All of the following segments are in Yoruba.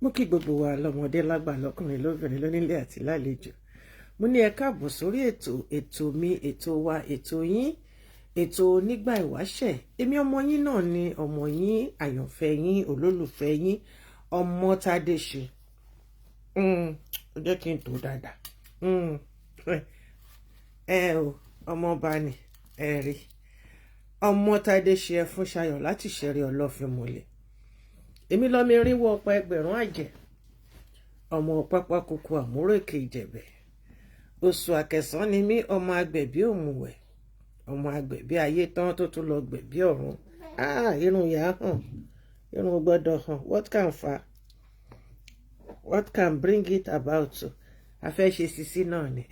Mo kí gbogbo wa lọ́mọdé lágbà lọ́kùnrin lóbìnrin lónílé àti lálejò. Mo ní ẹ káàbọ̀ sórí ètò mi, ètò wa, ètò yín, ètò nígbà ìwáṣẹ̀. Èmi ọmọ yín náà ni ọmọ yín, àyànfẹ́ yín, olólùfẹ́ yín, ọmọ Tádéṣe. Ó jẹ́ kí n tó dáadáa. Ọmọ ọba ni ẹ rí. Ọmọ Tádéṣe ẹ fún ṣayọ̀ láti ṣẹ̀rí ọlọ́fin mọ́lẹ̀. Èmi lọ́mọ irínwó ọ̀pọ̀ ẹgbẹ̀rún àjẹ́, ọmọ pápá kúkú àmúrèké ìjẹ̀bẹ̀. Oṣù àkẹsàn ni mí, ọmọ agbẹ̀bí òmùwẹ̀, ọmọ agbẹ̀bí ayé tán tó tún lọ gbẹ̀bí ọ̀run. Irun yà hàn, irun gbọ́dọ̀ hàn. What can bring it about? A fẹ́ ṣe sisi náà ni.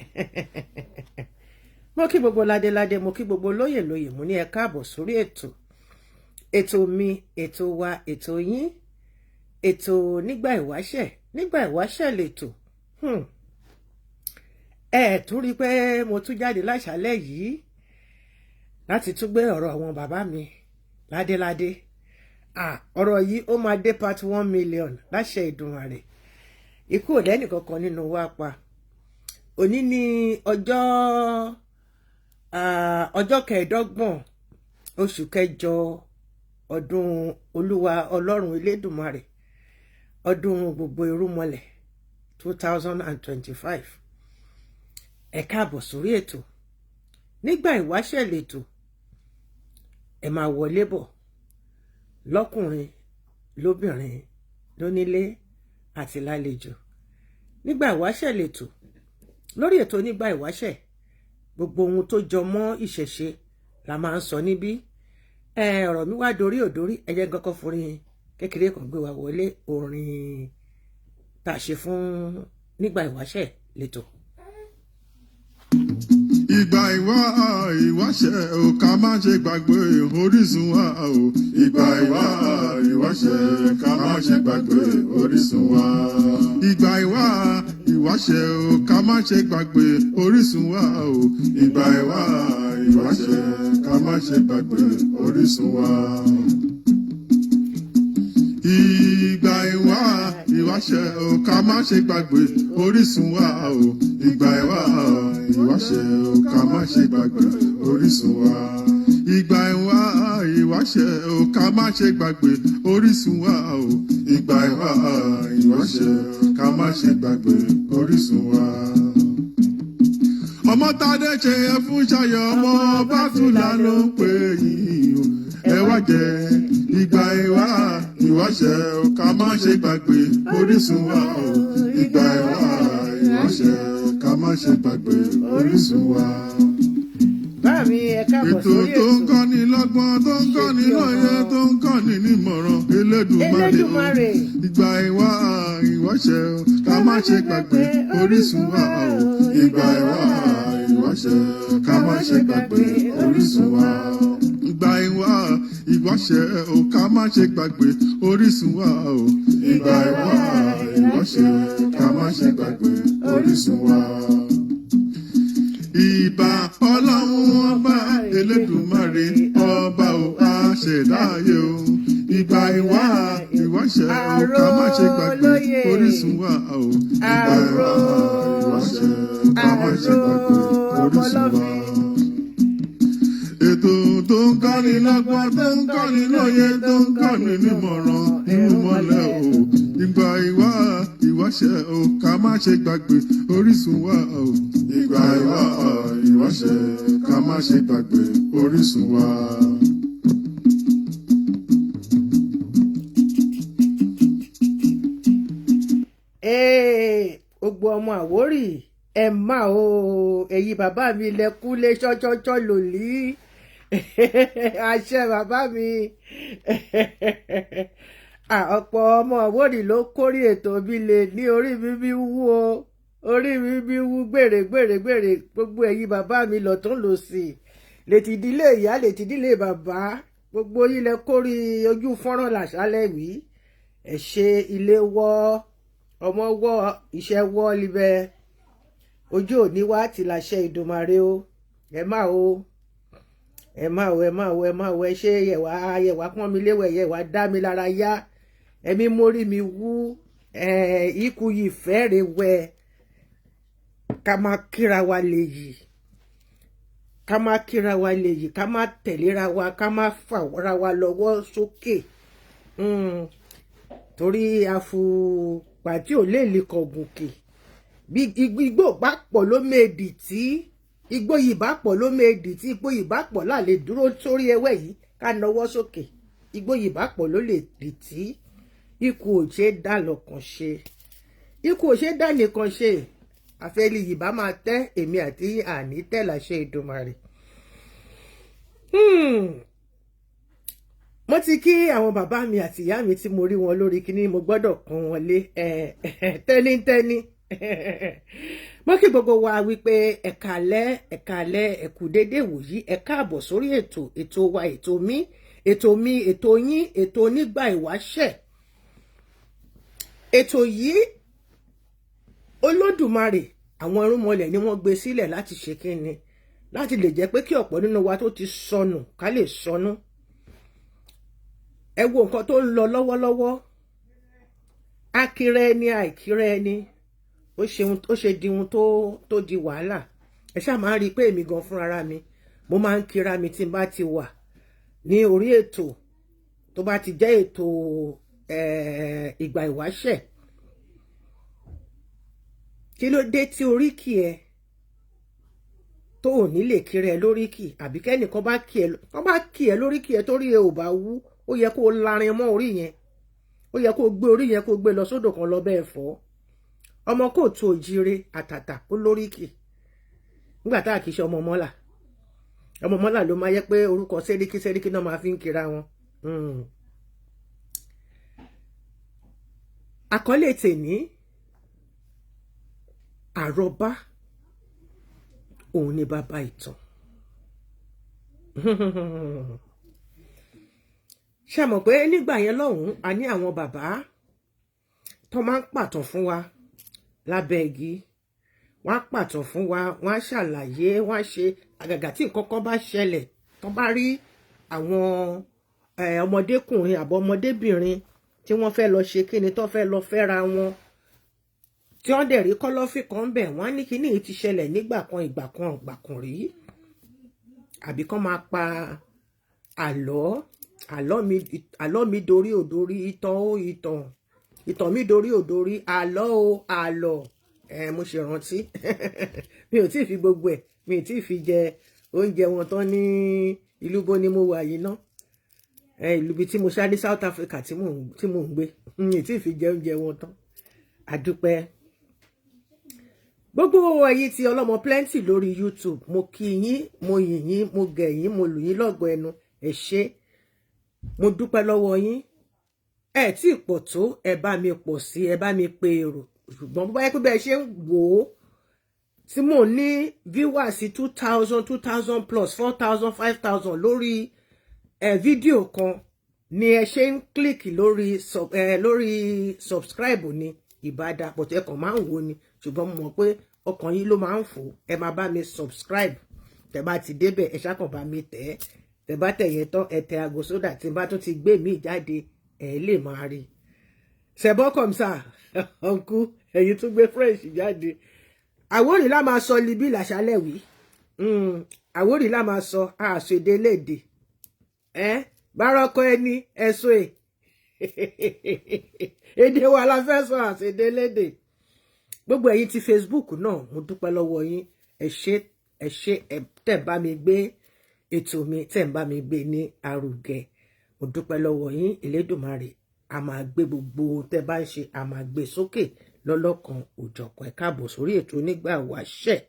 Mo kí gbogbo ládéládé, mo kí gbogbo lóyè lóyè, mo ní ẹ káàbọ̀ sórí ètò mi, ètò wa, ètò yín, ètò nígbà ìwáṣẹ̀. Nígbà ìwáṣẹ̀ lètò. Tún rí pé mo tún jáde láṣálẹ́ yìí láti tún gbé ọ̀rọ̀ àwọn bàbá mi ládéládé. Ọ̀rọ̀ yìí ó máa dé part 1 million láṣẹ Ìdùmarè. Ikú ò dẹ́nì kankan nínú wa pa. Òní ni ọjọ́ 25 oṣù kẹjọ ọdún Olúwa Ọlọ́run Elédùmarè, ọdún gbogbo irúnmọlẹ̀ 2025. Ẹ káàbọ̀ sórí ètò nígbà ìwáṣẹ̀ lètò. Ẹ máa wọlé bọ̀ lọ́kùnrin lóbìnrin lónílé àti lálejò. Nígbà ìwáṣẹ̀ lètò. Lórí ètò nígbà ìwáṣẹ̀, gbogbo ohun tó jọ mọ́ ìṣẹ̀ṣe la máa ń sọ níbí. Ọ̀rọ̀ mi wá dorí òdórí, ẹ jẹ́ kọ́kọ́ forin kékeré kan gbé wa wọlé, orin tá a ṣe fún nígbà ìwáṣẹ̀ lètò. Ìgbà ìwáṣẹ̀ ò ká má ṣe gbàgbé orísun wa o. Ìgbà ìwáṣẹ̀ ká má ṣe gbàgbé orísun wa. Ìgbà ìwáṣẹ̀ ò ká má ṣe gbàgbé orísun wa o. Ìgbà ìwáṣẹ̀ ká má ṣe gbàgbé orísun wa. Ìgbà ìwáṣẹ̀ ò ká má ṣe gbàgbé orísun wa o. Ìgbà ìwáṣẹ̀ ò ká má ṣe gbàgbé orísun wa. Ìgbà ìwáṣẹ̀ ò ká má ṣe gbàgbé orísun wa o. Ìgbà ìwáṣẹ̀ ò ká má ṣe gbàgbé orísun wa. Ọmọ Tádéṣe ẹ fún ṣayọ̀, ọmọ Bátúlà ló ń pè yín o. Ẹ wá jẹ ìgbà ìwáṣẹ̀ ò ká má ṣe gbàgbé orísun wa o. Ìgbà ìwáṣẹ̀ ò ká má ṣe gbàgbé orísun wa. Báàmí ẹ káàbọ̀ sórí ètò. Ètò tó ń kọ́ni lọ́gbọ́n, tó ń kọ́ni lóye, tó ń kọ́ni nímọ̀ràn. Elédùmarè o. Ìgbà ìwáṣẹ̀ ò ká má ṣe gbàgbé orísun wa o. Ìgbà ìwáṣẹ̀ ò ká má ṣe gbàgbé orísun wa. Ìgbà ìwáṣẹ̀ ò ká má ṣe gbàgbé orísun wa o. Ìgbà ìwáṣẹ̀ ò ká má ṣe gbàgbé orísun wa. Ìbà Ọlọ́run ọba Elédùmarè, ọba ò aṣẹ̀dá ayé o. Ìgbà ìwáṣẹ̀ ò ká má ṣe gbàgbé orísun wa o. Ìgbà ìwáṣẹ̀ ò ká má ṣe gbàgbé orísun wa. Ètò tó ń kọ́ni lọ́gbọ́n, tó ń kọ́ni lóye, tó ń kọ́ni nímọ̀ràn, irúnmọlẹ̀ o. Ìgbà ìwáṣẹ̀ ò ká má ṣe gbàgbé orísun wa o. Ìgbà ìwáṣẹ̀ ká má ṣe gbàgbé orísun wa. Gbogbo ọmọ Àwórì ẹ máa o, èyí bàbá mi lẹkúlé ṣọ́ṣọ́ṣọ́ lòlí. Àṣẹ bàbá mi. Ọ̀pọ̀ ọmọ Àwórì ló kórí ètò bí lè ní orí mi bí wú o, orí mi bí wú gbèrè. Gbogbo èyí bàbá mi lọ́tún lòsì, lètì ìdílé ìyá, lètì ìdílé bàbá, gbogbo yín lẹ kórí ojú fọ́nrán làṣálẹ́ wí. Ẹ ṣe ilé wọ́, ọmọ wọ́, iṣẹ́ wọ́ libẹ̀. Ojú òní wá ti láṣẹ Ìdùmarè o. Ẹ máa o. Ẹ ṣe yẹ̀wá pọ́n mi léwẹ̀, yẹ̀wá dá mi lára yá. Ẹ̀mí mórí mi wú, ikú yìí fẹ́rẹ̀ wẹ ká máa kíra wa léyìí ká máa kíra wa léyìí ká máa tẹ̀léra wa ká máa fàwọ́ra wa lọ́wọ́ sókè torí àfùpàtì ò lè lè kọ̀gùnkè bí igbó bá pọ̀ ló méèdì tí igbó yìí bá pọ̀ ló méèdì tí igbó yìí bá pọ̀ láà lè dúró sórí ewé yìí ká nawọ́ sókè igbó yìí bá pọ̀ ló lè dì tí ikú ò ṣe dá lọ́kàn ṣe ikú ò ṣe dá nìkan ṣe àfẹ́lì yìí bá máa tẹ́ èmi àti àní tẹ́ láṣẹ Èdùmàrè. Mo ti kí àwọn bàbá mi àti ìyá mi tí mo rí wọn lórí kíní mo gbọ́dọ̀ kàn wọ́n lé tẹ́nítẹ́ní. Mo kí gbogbo wa wípé ẹ̀kálẹ́ ẹ̀kú dédé wòyí ẹ káàbọ̀ sórí ètò wa ètò mi ètò yín ètò onígbà ìwáṣẹ̀. Ètò yìí Olódùmarè àwọn irúnmọlẹ̀ ni wọ́n gbé sílẹ̀ láti ṣe kíni láti lè jẹ́ pé kí ọ̀pọ̀ nínú wa tó ti sọnù ká lè sọnù. Ẹ wo nǹkan tó ń lọ lọ́wọ́lọ́wọ́ akírẹ ẹni àìkírẹ ẹni ó ṣe di ohun tó di wàhálà. Ẹ ṣáà máa rí i pé èmi gan fúnra mi mo máa ń kíra mi tí n bá ti wà ní orí ètò tó bá ti jẹ́ ètò ìgbà ìwáṣẹ̀. Kí ló dé tí oríkì ẹ tó ò ní lè kiri ẹ lóríkì àbí kẹ́nìkan bá kí ẹ lóríkì ẹ torí ẹ ò bá wú ó yẹ kó larin mọ́ orí yẹn ó yẹ kó gbé orí yẹn kó gbé lọ sódò kan lọ bẹ́ẹ̀ fọ́ ọmọ kò tó jíire àtàtà ó lóríkì nígbà tá a kì í ṣe ọmọ mọ́là ló máa yẹ pé orúkọ sẹ́ríkì náà máa fi ń kira wọn. Àkọlé tèmi àrọ́bá òun ni bàbá ìtàn. Ṣé mọ̀ pé nígbà yẹn lọ́hùn-ún a ní àwọn bàbá tó máa ń pàtàn fún wa lábẹ́ igi wọ́n á pàtàn fún wa wọ́n á ṣàlàyé wọ́n á ṣe àgàgà tí nǹkan kan bá ṣẹlẹ̀ tó bá rí àwọn ọmọdékùnrin àbọ̀ ọmọdébìnrin tí wọ́n fẹ́ lọ ṣe kíni tó fẹ́ lọ fẹ́ra wọn tí wọ́n dẹ̀ rí kọ́lọ́fín kan bẹ̀ wọ́n á ní kíní yìí ti ṣẹlẹ̀ nígbà kan ìgbà kan rí àbí kán máa pa àlọ́ mi dorí òdorí ìtàn mi dorí òdorí àlọ́ mo ṣe rántí mi ò tí ì fi gbogbo ẹ̀ mi ò tí ì fi jẹ oúnjẹ wọn tán ní ìlú bó ni mo wà yìí ná ìlú bí tí mo ṣá ní South Africa tí mò ń gbé mi ò tí ì fi jẹ oúnjẹ wọn tán àdúpẹ́. Gbogbo ẹ̀yin tí ọlọ́mọ plenty lórí YouTube mo kí yín mo yìn yín mo gẹ̀ yín mo lù yín lọ́gọ ẹnu ẹ ṣé mo dúpẹ́ lọ́wọ́ yín ẹ tí ì pọ̀ tó ẹ bá mi pọ̀ sí ẹ bá mi pe èrò ṣùgbọ́n bó bá yẹ pé bẹ́ẹ̀ ṣe ń wò ó tí mò ń ní viewers 2000 plus 4000 5000 lórí fídíò kan ni ẹ ṣe ń click lórí subscribe ni ìbádà pọ̀tẹ́ ẹ̀kọ́ máa ń wò ni ṣùgbọ́n mo mọ̀ pé ọkàn yín ló máa ń fò ẹ máa bá mi subscribe tẹ́ bá ti débẹ̀ ẹ ṣáà kàn bá mi tẹ̀ ẹ́ tẹ́ bá tẹ̀ yẹn tán ẹ tẹ aago sódà tí n bá tún ti gbé mi jáde ẹ lè máa rí ṣẹ̀bọ́ kọ̀m̀sà ọ̀nkú ẹ̀yin tún gbé fresh jáde Àwórì la máa sọ libi làṣálẹ̀ wí Àwórì la máa sọ àṣèdè léde bárọ́kọ ẹni ẹ̀sọ́ ẹ̀ èdè wa la fẹ́ sọ àṣèdè léde gbogbo ẹ̀yin ti Facebook náà mo dúpẹ́ lọ́wọ́ yín ẹ ṣé tẹ́ bá mi gbé ètò mi tẹ́ bá mi gbé ní arugẹ mo dúpẹ́ lọ́wọ́ yín Elédùmarè a máa gbé gbogbo tẹ́ bá ń ṣe a máa gbé sókè lọ́lọ́kan òjọ̀kan ẹ káàbọ̀ sórí ètò onígbà ìwáṣẹ̀.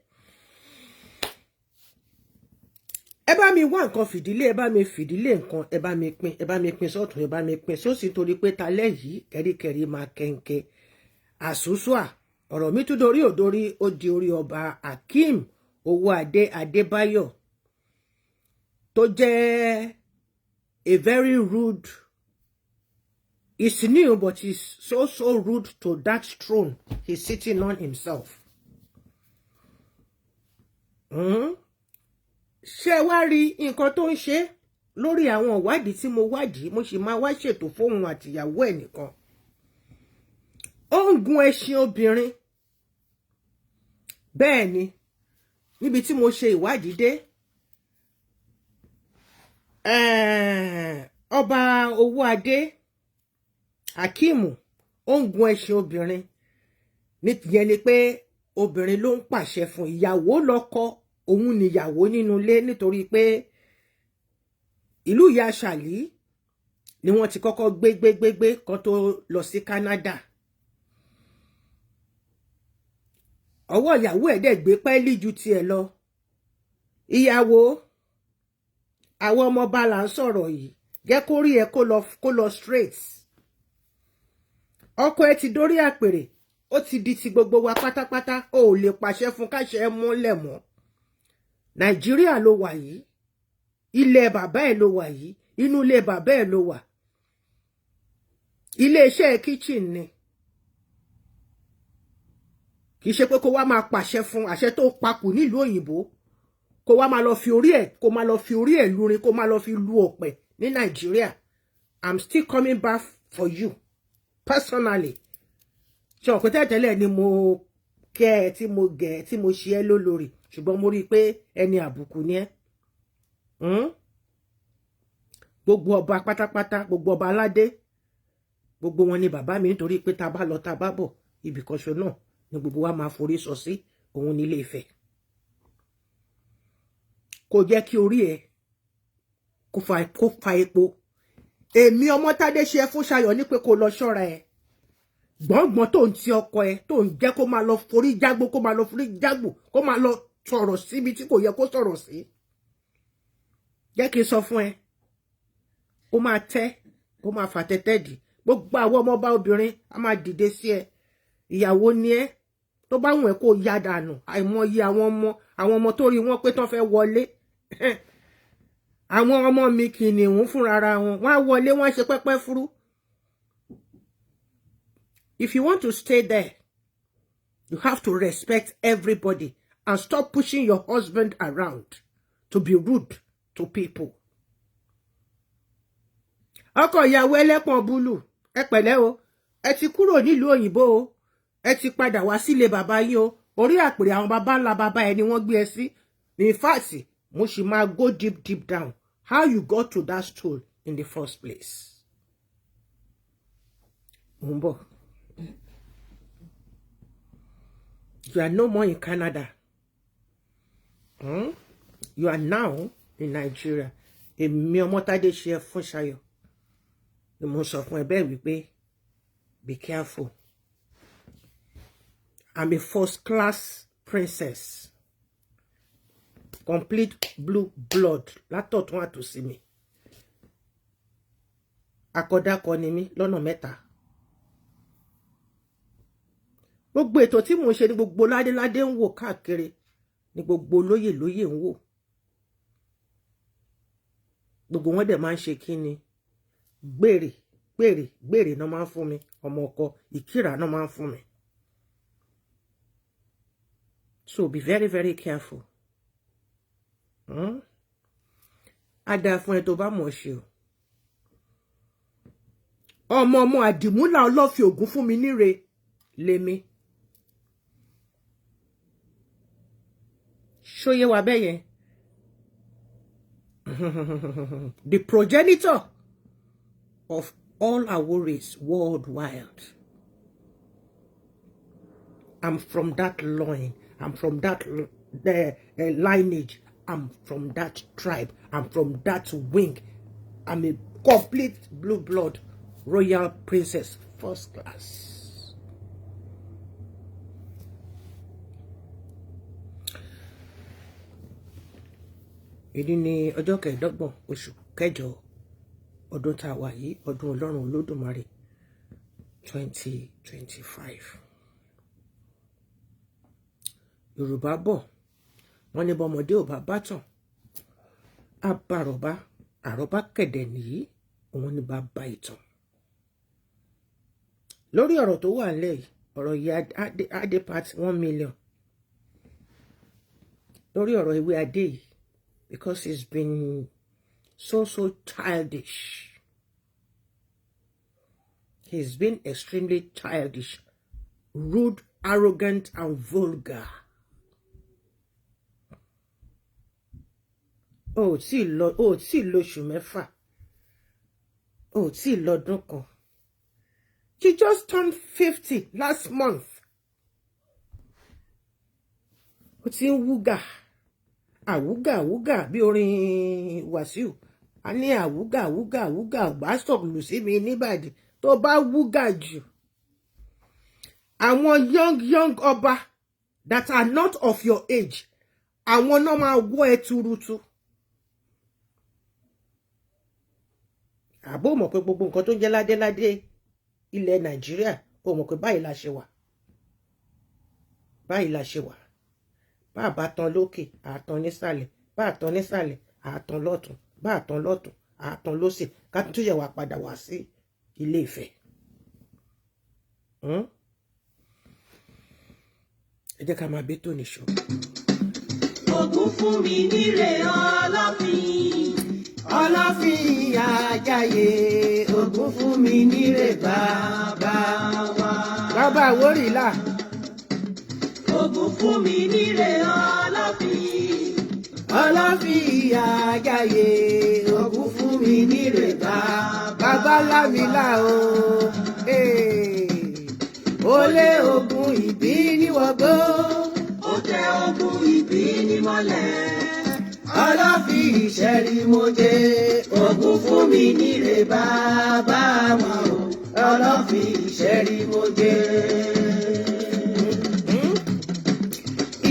Ẹ bá mi wá nǹkan fìdílé ẹ bá mi fìdílé nǹkan ẹ bá mi pín sọ́tún ẹ bá mi pín sósì torí pé talẹ́ yìí kẹ́ríkẹ́rí máa kẹ́ńkẹ́ àsúsùà ọ̀rọ̀ mi tún dorí òdorí ó di orí ọba Akeem Owóadé Adébáyọ̀ tó jẹ́ a very rude. It's new, but he's so rude to that throne he's sitting on himself. Ṣé wá rí nǹkan tó ń ṣe lórí àwọn ìwádìí tí mo wádìí mo sì máa wá ṣètò fóun àtìyàwó ẹ̀ nìkan. ó ń gun ẹṣin obìnrin. Bẹ́ẹ̀ ni, níbi tí mo ṣe ìwádìí dé, ọba owó adé Hakeem ó ń gun ẹṣin obìnrin. Níyẹn ni pé obìnrin ló ń pàṣẹ fún, ìyàwó lọ́kọ, òun níyàwó nínú ilé, nítorí pé ìlú ìyá Ṣàlí ni wọ́n ti kọ́kọ́ gbé kan tó lọ sí Canada. Ọwọ́ ìyàwó ẹ̀ dẹ̀ gbé pẹ́ẹ́lí ju tiẹ̀ lọ. Ìyàwó, àwọn ọmọọba là ń sọ̀rọ̀ yìí, jẹ́ kó rí ẹ kó lọ straight. Ọkọ ẹ ti dórí àpèrè, ó ti di ti gbogbo wa pátápátá, ó ò lè pàṣẹ fún káṣẹ múlẹ̀ mọ́. Nàìjíríà ló wà yìí, ilẹ̀ bàbá ẹ̀ ló wà yìí, inú ilé bàbá ẹ̀ ló wà. Ilé iṣẹ́ kitchen ni. Kì í ṣe pé kó wá máa pàṣẹ fún àṣẹ tó papò nílùú òyìnbó, kó wá máa lọ fi orí ẹ̀ lúrin, kó máa lọ fi lu ọ̀pẹ ní Nàìjíríà. I'm still coming back for you personally. Ṣé ọ̀pẹ tẹ́tẹ́lẹ̀ ni mo kẹ́ ẹ tí mo gẹ̀ ẹ́ tí mo ṣe ẹ́ lólórí, ṣùgbọ́n mo rí i pé ẹni àbùkù ni ẹ́. Gbogbo ọba pátápátá, gbogbo ọba aládé, gbogbo wọn ni bàbá mi, nítorí pé tá bá lọ tá bá bọ̀ ibì kan ṣo náà ni gbogbo wa máa forí sọ sí, òun nílé Ifẹ̀. Kò jẹ́ kí orí ẹ kó fa epo. Èmi Ọmọ́tádé ṣe ẹ fún Ṣayọ̀ ní pé kó lọ ṣọ́ra ẹ. Gbọ̀ngbọ̀n tó ń ti ọkọ ẹ, tó ń jẹ́ kó máa lọ forí jágbó, kó máa lọ forí jágbó, kó máa lọ sọ̀rọ̀ síbi tí kò yẹ kó sọ̀rọ̀ sí. Jẹ́ kí n sọ fún ẹ, ó máa tẹ́, ó máa fàtẹ́tẹ́ dì. Gbogbo àwọn ọmọọba obìnrin a máa dìde sí ẹ. Ìyàwó ni ẹ, tó bá wùn ẹ́ kó ya dànù. Àìmọye àwọn ọmọ tó rí wọn pé tán fẹ́ wọlé. Àwọn ọmọ mi kìnìún fúnra wọn, wọ́n á wọlé, wọ́n á ṣe pẹ́pẹ́ fúrú. If you want to stay there, you have to respect everybody and stop pushing your husband around to be rude to people. Ọkọ ìyàwó ẹlẹ́pọ̀n búlù, ẹ pẹ̀lẹ́ o, ẹ ti kúrò nílùú òyìnbó o, ẹ ti padà wá sílé bàbá yín o, orí àpèrè àwọn bàbá ńlá bàbá ẹ ni wọ́n gbé ẹ sí. In fact, mo sì máa go deep down how you got to that stool in the first place. Mumbo, you are no more in Canada. You are now in Nigeria. Èmi Ọmọ́tádé ṣe ẹ fún Ṣayọ̀. Mo sọ fún ẹ bẹ́ẹ̀ wípé be careful. I'm a first class princess. Complete blue blood. Látọ̀tún àtòsí mi. Akọ̀dákọ ni mí lọ́nà mẹ́ta. Gbogbo ètò tí mo ṣe ni gbogbo ládéládé ń wò káàkiri, ni gbogbo lóyè ń wò. Gbogbo wọn dẹ̀ máa ń ṣe kí ni? Gbèrè náà máa ń fún mi. Ọmọ ọkọ ìkírà náà máa ń fún mi. So be very, very careful. Ada fún ẹ tó bá mọ̀ ṣe o. Ọmọ àdìmúlà ọlọ́fi ògún fún mi níre lèmi. Ṣóyé wa bẹ́yẹn. The progenitor of all Aworis worldwide. I'm from that line. I'm from that lineage. I'm from that tribe. I'm from that wing. I'm a complete blue blood royal princess, first class. Èyí ni ọjọ́ kẹẹ̀ẹ́dọ́gbọ̀n oṣù kẹjọ ọdún tá a wà yìí, ọdún Ọlọ́run Olódùmarè 2025. Yorùbá bọ̀, wọ́n ní bọ́mọdé ò bá bátàn, á bá àrọ́bá, àrọ́bá kẹ̀dẹ̀ nìyí, òun ni bàbá ìtàn. Lórí ọ̀rọ̀ tó wà nílẹ̀ yìí, ọ̀rọ̀ yìí adé part 1 million. Lórí ọ̀rọ̀ EWEADE yìí, because he's been so childish. He's been extremely childish rude, arrogant, and vulgar. Oh, tí lóṣù mẹ́fà. Oh, tí lọ́dún kan. She just turned 50 last month. Ó ti ń wúgà. Àwúgà bí orin Wàsíù. A ní àwúgà bá stop lù sí mi níbàdí. Tó bá wúgà jù. Àwọn young ọba that are not of your age. Àwọn náà máa wọ́ ẹ tuurutu. Àbó mọ̀ pé gbogbo nǹkan tó ń jẹ́ ládéládé ilẹ̀ Nàìjíríà, ó mọ̀ pé báyìí la ṣe wà. Báyìí la ṣe wà. Bá a bá tán lókè, àtàn nísàlẹ̀. Bá a tán nísàlẹ̀, àtàn lọ́tùn. Bá a tán lọ́tùn, àtàn lósì. Ká tún yẹ wá padà wá sí Ilé Ifẹ̀. Ẹ jẹ́ ká máa bí tó níṣó. Ògún fún mi níre Àlàáfín. Àlàáfín àjàyè. Ògún fún mi níre bàbá wa. Bàbá Àwórìlà. Ògún fún mi níre Àlàáfín. Àlàáfín àjàyè. Ògún fún mi níre bàbá Lámìlá o. Olé Ògún ìbí ní wọgbó. Ó tẹ Ògún ìbí ní mọ́lẹ̀. Àlàáfín ìṣẹ́rí mojé. Ògún fún mi níre bàbá wa o. Àlàáfín ìṣẹ́rí mojé.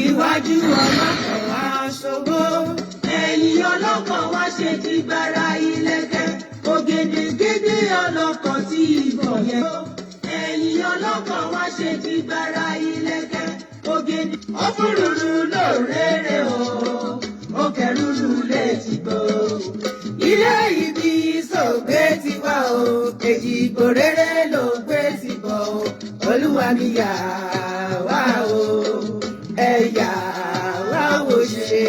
Iwájú ọlọ́kọ̀ wá ṣògo. Ẹ̀yìn ọlọ́kọ̀ wá ṣe ti gbára ilẹ̀kẹ̀. Ògèdèǹgèdè ọlọ́kọ̀ tí ìbọn yẹn. Ẹ̀yìn ọlọ́kọ̀ wá ṣe ti gbára ilẹ̀kẹ̀. Ògèdè ó fúrúrú lóréré o. Ó kẹrúrú létí gbò. Ilé ibi ìsògbé ti wá o. Èjìgbò rere ló gbé ti bọ̀ o. Olúwa mi yà wá o. Ẹ̀yà wá wò ṣe.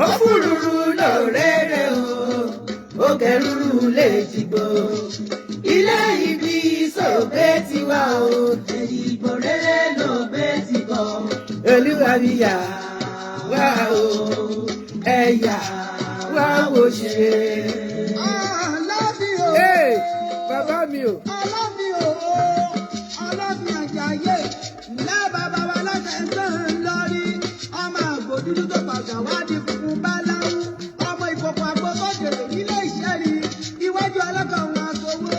Ó fúrúrú lóréré o. Ó kẹrúrú létí gbò. Ilé ibi ìsògbé ti wá o. Èjìgbò rere ló gbé ti bọ̀. Olúwa mi yà wá o. Ẹ̀yà wá wò ṣe. Àlàáfín o. Bàbá mi o. Àlàáfín o. Àlàáfín àjàyè. Ǹlẹ́ bàbá wa lọ́sẹ̀ ń tán lórí. Ọmọ àgbò dúdú tó padà wá di funfun báláwú. Ọmọ ìkòkò àgbo tó dèrè nílé iṣẹ́ rí. Iwájú ọlọ́kọ̀ wọn àgbowó.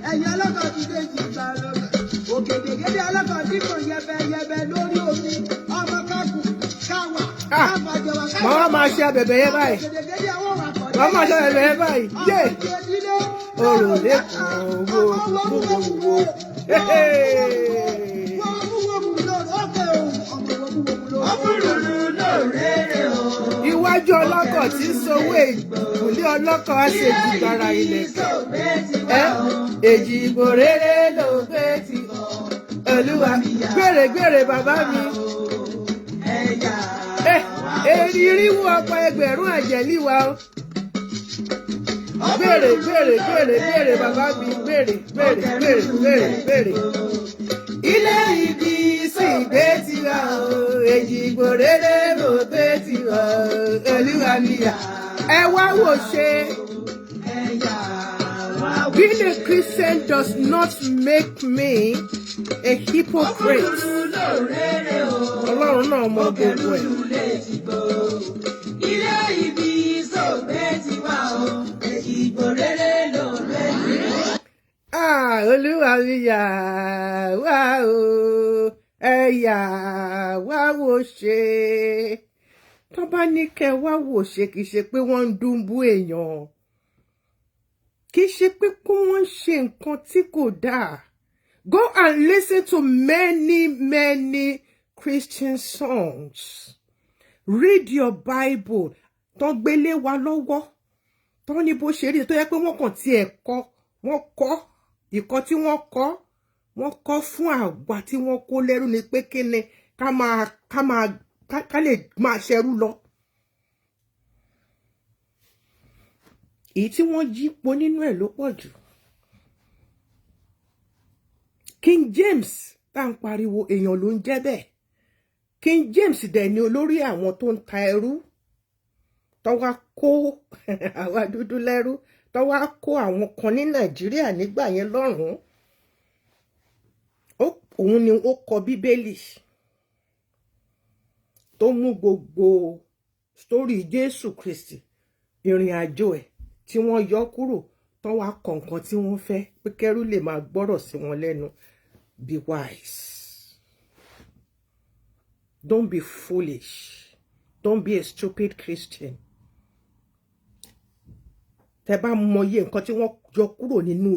Ẹ̀yìn ọlọ́kọ̀ ti dé jì gbà lọ́kọ̀. Ògèdègèdè ọlọ́kọ̀ dínkù yẹbẹyẹbẹ lórí omi. Ọmọ kákù káwà. Káfàjọwà káfà. Màmá máa ṣe abẹ̀bẹ̀ yẹn báyìí. Ògèdègèdè àwọn wà kọ̀. Màmá máa ṣe abẹ̀bẹ̀ yẹn báyìí. Yé! Òrùlé kan wo. Iwájú ọlọ́kọ̀ tí ń sowó ìkùnlé ọlọ́kọ̀ á ṣe jìgbára ilẹ̀kẹ̀. Èjìgbò rere ló gbé ti bọ̀. Olúwa gbèrègbèrè bàbá mi. Erinwó ọ̀pọ̀ ẹgbẹ̀rún àjẹ́líwa o. Gbèrè bàbá mi. Gbèrè. Ilé ibi ìsìnkú ti wá o. Èjìgbò rere ló gbé ti wá o. Olúwa mi yà. Ẹ wá wò ṣe. Being a Christian does not make me a hypocrite. Ọlọ́run náà mọ gbogbo ẹ̀. Ilé ibi ìsògbé ti wá o. Èjìgbò rere ló rẹ̀ ní. Olúwa mi yà wá o. Ẹ̀yà wá wò ṣe. Tó bá ní kẹ́ wá wò ṣe kì í ṣe pé wọ́n ń dúnbú èèyàn. Kì í ṣe pé kí wọ́n ṣe nǹkan tí kò dáa. Go and listen to many Christian songs. Read your Bible. Tó gbélé wa lọ́wọ́. Tó ní bó ṣe rí tó yẹ pé wọ́n kàn tiẹ̀ kọ́. Wọ́n kọ́. Ìkọ́ tí wọ́n kọ́ fún àwa tí wọ́n kó lẹ́rú ni pé kí ni ká lè máa ṣẹrú lọ. Èyí tí wọ́n yípo nínú ẹ̀ ló pọ̀ jù. James tá ń pariwo èèyàn ló ń jẹ́ bẹ́ẹ̀. King James dẹ̀ ni olórí àwọn tó ń ta ẹrú tó wá kó àwa dúdú lẹ́rú tó wá kó àwọn kan ní Nàìjíríà nígbà yẹn lọ́rùn. Òun ni ó kọ Bíbélì tó mú gbogbo story Jésù Kristi ìrìn àjò ẹ̀ tí wọ́n yọ kúrò tó wá kọ nǹkan tí wọ́n fẹ́ pé kẹ́rú lè máa gbọ́rọ̀ sí wọn lẹ́nu. Be wise. Don't be foolish. Don't be a stupid Christian. Tẹ́ bá mọyé nǹkan tí wọ́n yọ kúrò nínú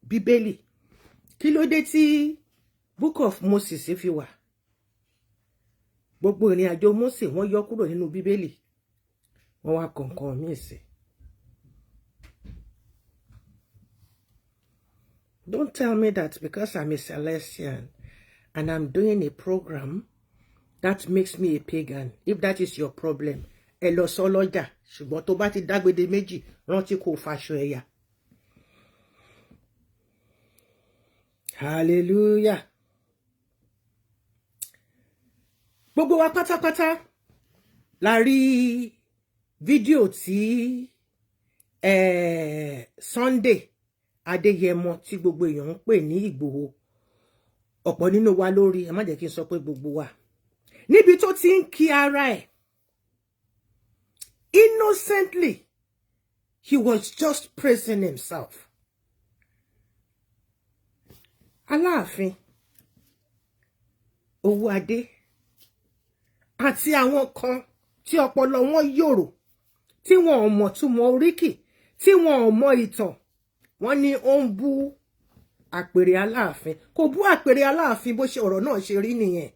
Bíbélì, kí ló dé tí Book of Moses fi wà? Gbogbo ìrìn àjò Mósè wọ́n yọ kúrò nínú Bíbélì. Wọ́n wá kọ̀ọ̀kan míì sí. Don't tell me that because I'm a Celestian and I'm doing a program that makes me a pagan. If that is your problem, ẹ lọ sọ lọ́jà. Ṣùgbọ́n tó bá ti dágbede méjì, rántí kó faṣọ ẹ̀yà. Hallelujah. Gbogbo wa pátápátá la rí fídíò tí Sunday Adéyẹmọ tí gbogbo èèyàn ń pè ní Ìgbòho. Ọ̀pọ̀ nínú wa lórí, ẹ má jẹ́ kí n sọ pé gbogbo wa. Níbi tó ti ń kí ara ẹ̀. Innocently, he was just praising himself. Àlàáfin, owó adé, àti àwọn kan tí ọpọlọ wọn yòrò, tí wọn ò mọ̀ túmọ̀ oríkì, tí wọn ò mọ̀ ìtàn, wọ́n ní ó ń bú àpèrè Aláàfin. Kò bú àpèrè Aláàfin bó ṣe ọ̀rọ̀ náà ṣe rí nìyẹn.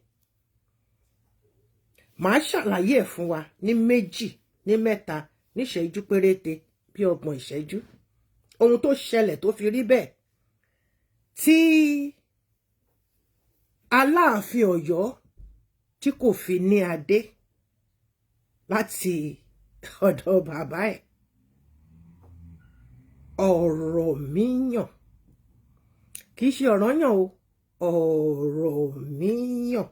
Màá ṣàlàyé ẹ̀ fún wa ní méjì, ní mẹ́ta, ní ìṣẹ́jú péréte, bí 30 ìṣẹ́jú. Ohun tó ṣẹlẹ̀ tó fi rí bẹ́ẹ̀. Tí Aláàfin Ọ̀yọ́ tí kò fi ní adé láti ọ̀dọ̀ bàbá ẹ̀. Ọ̀rọ̀ míyàn. Kì í ṣe ọ̀rọ̀ yàn o, ọ̀rọ̀ míyàn.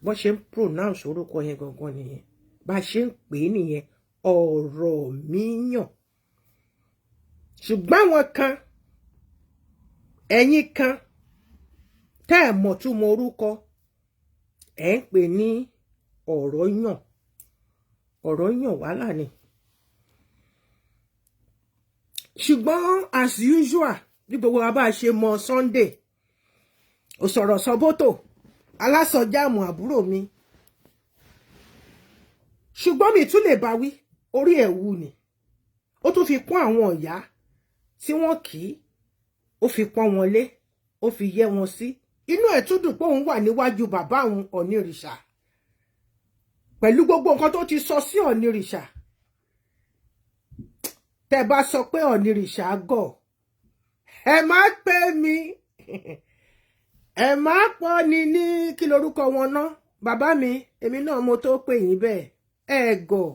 Bó ṣe ń pronounce orúkọ yẹn gangan nìyẹn. Bá ṣe ń pè é nìyẹn, ọ̀rọ̀ míyàn. Ṣùgbọ́n àwọn kan, ẹ̀yin kan, tẹ́ ẹ̀ mọ̀ túmọ̀ orúkọ, ẹ̀ ń pè ní ọ̀rọ̀ yàn. Ọ̀rọ̀ yàn wàhálà ni. Ṣùgbọ́n as usual, bí gbogbo wa bá ṣe mọ̀ Sunday, ó sọ̀rọ̀ sọ́bótò, alásọjáàmù àbúrò mi. Ṣùgbọ́n mi tún lè bá wí, orí ẹ̀ wú ni. Ó tún fi pọ́n àwọn ìyá tí wọ́n kì í, ó fi pọ́n wọn lé, ó fi yẹ́ wọn sí. Inú ẹ̀ tún dùn pé òun wà níwájú bàbá òun Ọ̀nìrìṣà. Pẹ̀lú gbogbo nǹkan tó ti sọ sí Ọ̀nìrìṣà. Tẹ́ bá sọ pé Ọ̀nìrìṣà gọ̀, ẹ má pè mí. Ẹ má pọ̀ ni ní kí lorúkọ wọn ná. Bàbá mi, èmi náà mo tó pè yín bẹ́ẹ̀. Ẹ gọ̀.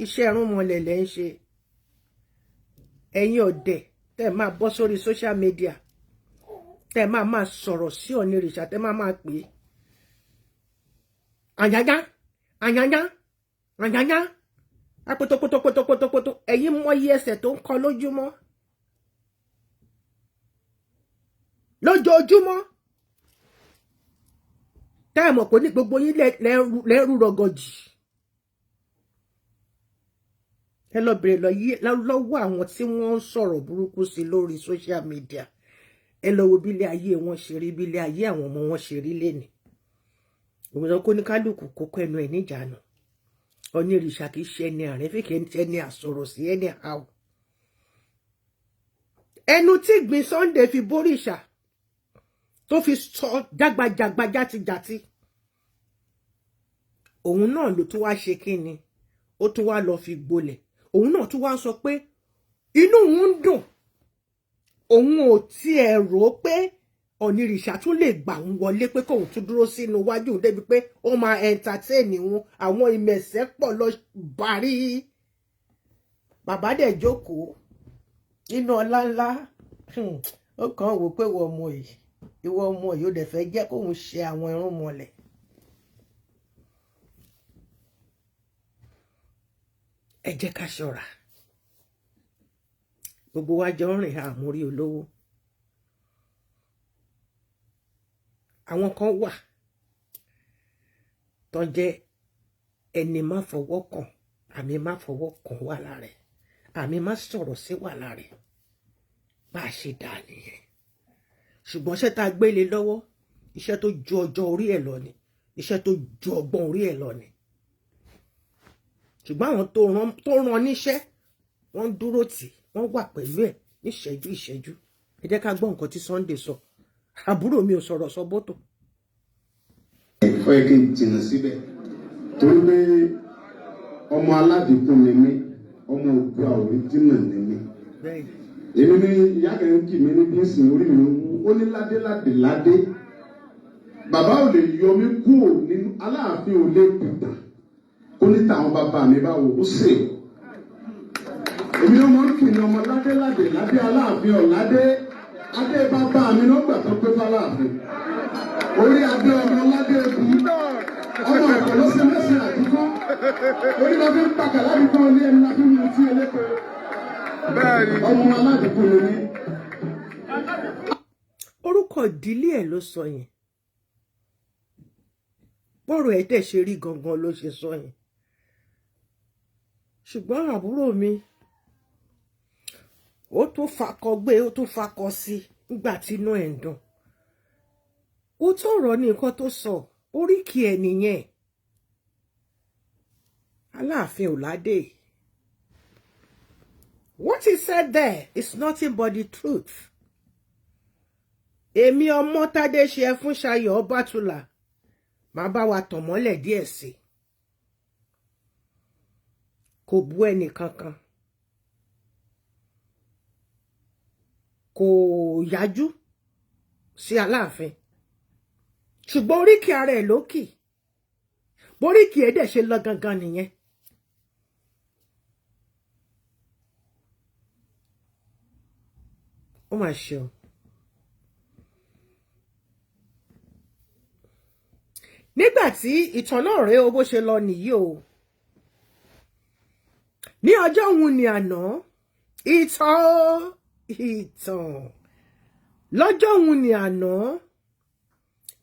Iṣẹ́ irúnmọlẹ̀ lẹ ń ṣe. Ẹ̀yin ọ̀dẹ̀ tẹ́ máa bọ́ sórí social media. Tẹ́ máa sọ̀rọ̀ sí Ọ̀nìrìṣà, tẹ́ máa pè é. Àyàyá, àyàyá, àyàyá. Apotopotopotopotopoto. Ẹ̀yin mọ iye ẹsẹ̀ tó ń kọ lójúmọ́. Lójoojúmọ́. Tẹ́ mọ̀ pé ní gbogbo yín lẹ́rù rọgọjì. Ẹ lọ bèrè lọ́wọ́ àwọn tí wọ́n ń sọ̀rọ̀ burúkú sí lórí social media. Ẹ lọ wo bí ilé ayé wọn ṣe rí, bí ilé ayé àwọn ọmọ wọn ṣe rí lénìí. Òun lọ kó ní kálukú kókó ẹnu ẹ̀ níjànú. Ọ̀nìrìṣà kìí ṣe ẹni àrífín, kìí ṣe ẹni àsọ̀rọ̀ sí ẹni àw. Ẹnu tí gbin Sunday fi bórìṣà tó fi sọ jágbajàgba játijàti. Òun náà ló tún wá ṣe kíni, ó tún wá lọ fi gbolẹ̀. Òun náà tún wá sọ pé inú òun ń dùn. Òun ò tiẹ̀ rò pé Ọ̀nìrìṣà tún lè gbà ń wọlé pé kóun tún dúró sínú iwájú débi pé ó máa entertain wọn. Àwọn ìmẹ̀sẹ̀ pọ̀ lọ bàrí. Bàbá dẹ̀ jókòó nínú ọlá ńlá. ó kàn wò pé ìwọ ọmọ yìí ó dẹ̀ fẹ́ jẹ́ kóun ṣe àwọn irun mọ́lẹ̀. Ẹ jẹ́ ká ṣọ́ra. Gbogbo wa jọ ń rìn àmórí olówó. Àwọn kan wà tó jẹ́ ẹni má fọwọ́ kàn, àmì má fọwọ́ kàn wà lára ẹ̀, àmì má sọ̀rọ̀ sí wà lára ẹ̀. Bá a ṣe dà nìyẹn. Ṣùgbọ́n iṣẹ́ tá a gbélé lọ́wọ́, iṣẹ́ tó ju ọjọ́ orí ẹ̀ lọ ni, iṣẹ́ tó ju ọgbọ́n orí ẹ̀ lọ ni. Ṣùgbọ́n àwọn tó rán níṣẹ́, wọ́n dúró tì, wọ́n wà pẹ̀lú ẹ̀ ní ìṣẹ́jú ìṣẹ́jú. Ẹ jẹ́ ká gbọ́ nǹkan tí Sunday sọ. Àbúrò mi ò sọ̀rọ̀ sọ bọ́tò. Ẹ̀fọ́ yẹ kí n jìnnà síbẹ̀. Torí pé ọmọ aládìkún ni mí, ọmọ ògbà òríjìnà ni mí. Èmi ní ìyá kẹrin kì mí ní bí ń sìn orí mi ó ní ládé ládé ládé. Bàbá ò lè yọ mí kúrò nínú Aláàfin ò lè bùtà. Ó ní tàwọn bàbá mi báwo ó sè. Èmi ọmọ ń kì ní ọmọ ládé ládé ládé Aláàfin ọ̀ládé. Adé bàbá mi ló gbà tó pé f'Aláàfin. Orí adé ọmọ ládé ebu. Ọmọ ẹ̀kọ́ ló ṣe mẹ́sìn àdúgbò. Orí la fi ń pàkà ládùúgbò ilé ẹni la fi ń mutí elépo. Bẹ́ẹ̀ni. Ọmọ aládùúgbò ló ní. Orúkọ ìdílé ẹ̀ ló sọ yẹn. Bọ́rọ̀ ẹ̀ dẹ̀ ṣe rí gangan ló ṣe sọ yẹn. Ṣùgbọ́n àbúrò mi, ó tún fakọ gbé, ó tún fakọ sí nígbà tí inú ẹ̀ ń dùn. Ó tọ̀rọ̀ ní nǹkan tó sọ, oríkì ẹ̀ nìyẹn. Aláàfin ò ládé. What he said there is nothing but the truth. Èmi ọmọ Tádé ṣe fún Ṣayọ̀ Ọbátúlà, máa bá wa tàn mọ́lẹ̀ díẹ̀ sí. Kò bú ẹnì kankan. Kò yájú sí Aláàfin. Ṣùgbọ́n oríkì ara ẹ̀ lókì. Boríkì ẹ̀ dẹ̀ ṣe lọ gangan nìyẹn. Ó mà ṣe o. Nígbà tí ìtàn náà rèé o bó ṣe lọ nìyí o. Ní ọjọ́ òun ni àná, ìtàn. Lọ́jọ́ òun ni àná,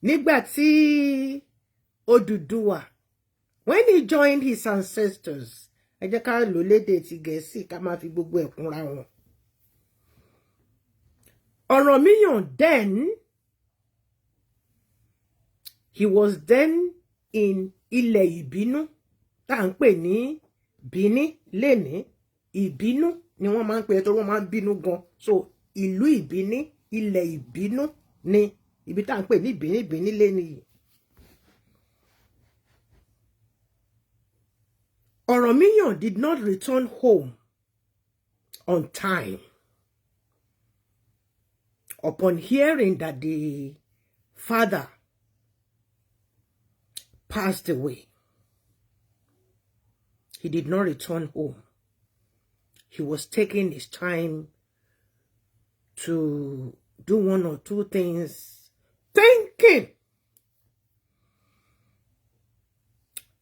nígbà tí Odùduwà, when he joined his ancestors, ẹ jẹ́ ká lò lédè ti Gẹ̀ẹ́sì ká máa fi gbogbo ẹ̀kúnra wọn. Ọ̀rànmíyàn then, he was then in ilẹ̀ ìbínú, tá à ń pè ní Bìní lénìí. Ìbínú ni wọ́n máa ń pè é torí wọ́n máa ń bínú gan. So ìlú ìbíní, ilẹ̀ ìbínú ni ibi tá à ń pè ní Bìní lénìí. Ọ̀rànmíyàn did not return home on time. Upon hearing that the father passed away, he did not return home. He was taking his time to do one or two things, thinking.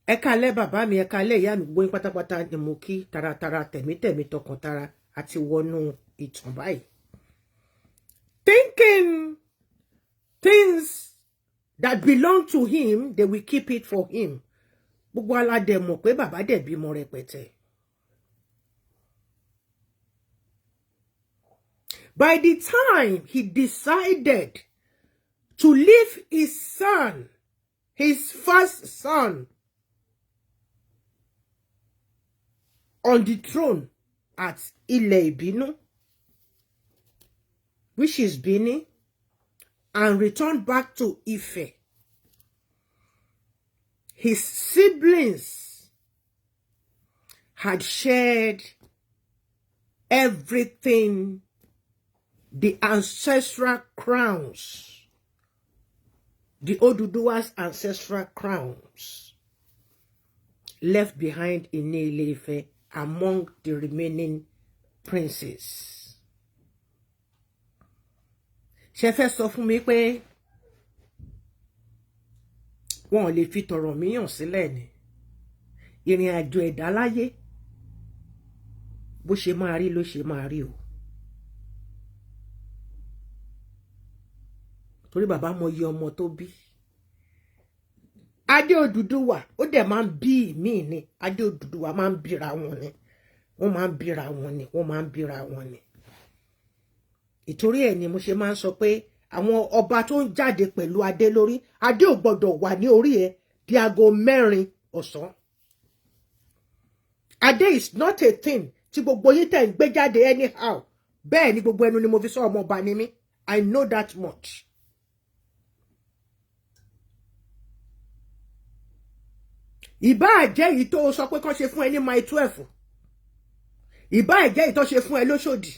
Ẹ káalẹ́ bàbá mi, ẹ káalẹ́ ìyá mi, gbogbo yín pátápátá ni mo kí taratara, tẹ̀mítẹ̀mí, tọkàntara àti wọnú ìtàn báyìí. Thinking things that belong to him, they will keep it for him. Gbogbo aládẹ mọ̀ pé bàbá dẹ̀ bímọ rẹpẹtẹ. By the time he decided to leave his son, his first son, on the throne at Ilẹ̀ Ìbínú, which is Bìní, and return back to Ife, his siblings had shared everything, the ancestral crowns, the Oduduwa's ancestral crowns, left behind in Ile-Ife among the remaining princes. ṣe fẹ́ sọ fún mi pé wọn ò lè fi tọ̀rọ̀ míyàn sílẹ̀ ni ìrìn àjò ẹ̀dá láyé bó ṣe máa rí ló ṣe máa rí o. torí bàbá mọ iye ọmọ tó bí. Adé Odùduwà ó dẹ̀ máa ń bí ìmíì ni. Adé Odùduwà máa ń bíra wọn ni. Wọ́n máa ń bíra wọn ni. Wọ́n máa ń bíra wọn ni. Ìtorí ẹ̀ ni mo ṣe máa ń sọ pé àwọn ọba tó ń jáde pẹ̀lú adé lórí, adé ò gbọdọ̀ wà ní orí ẹ̀ di aago 4 ọ̀sán. Adé is not a thing tí gbogbo yín tẹ̀ ń gbé jáde anyhow. Bẹ́ẹ̀ ni gbogbo ẹnu ni mo fi sọ ọmọ ọba ni mí. I know that much. Ìbáà jẹ́ èyí tó sọ pé kán ṣe fún ẹ ní mile 12. Ìbáà jẹ́ èyí tó ṣe fún ẹ lóṣòdì.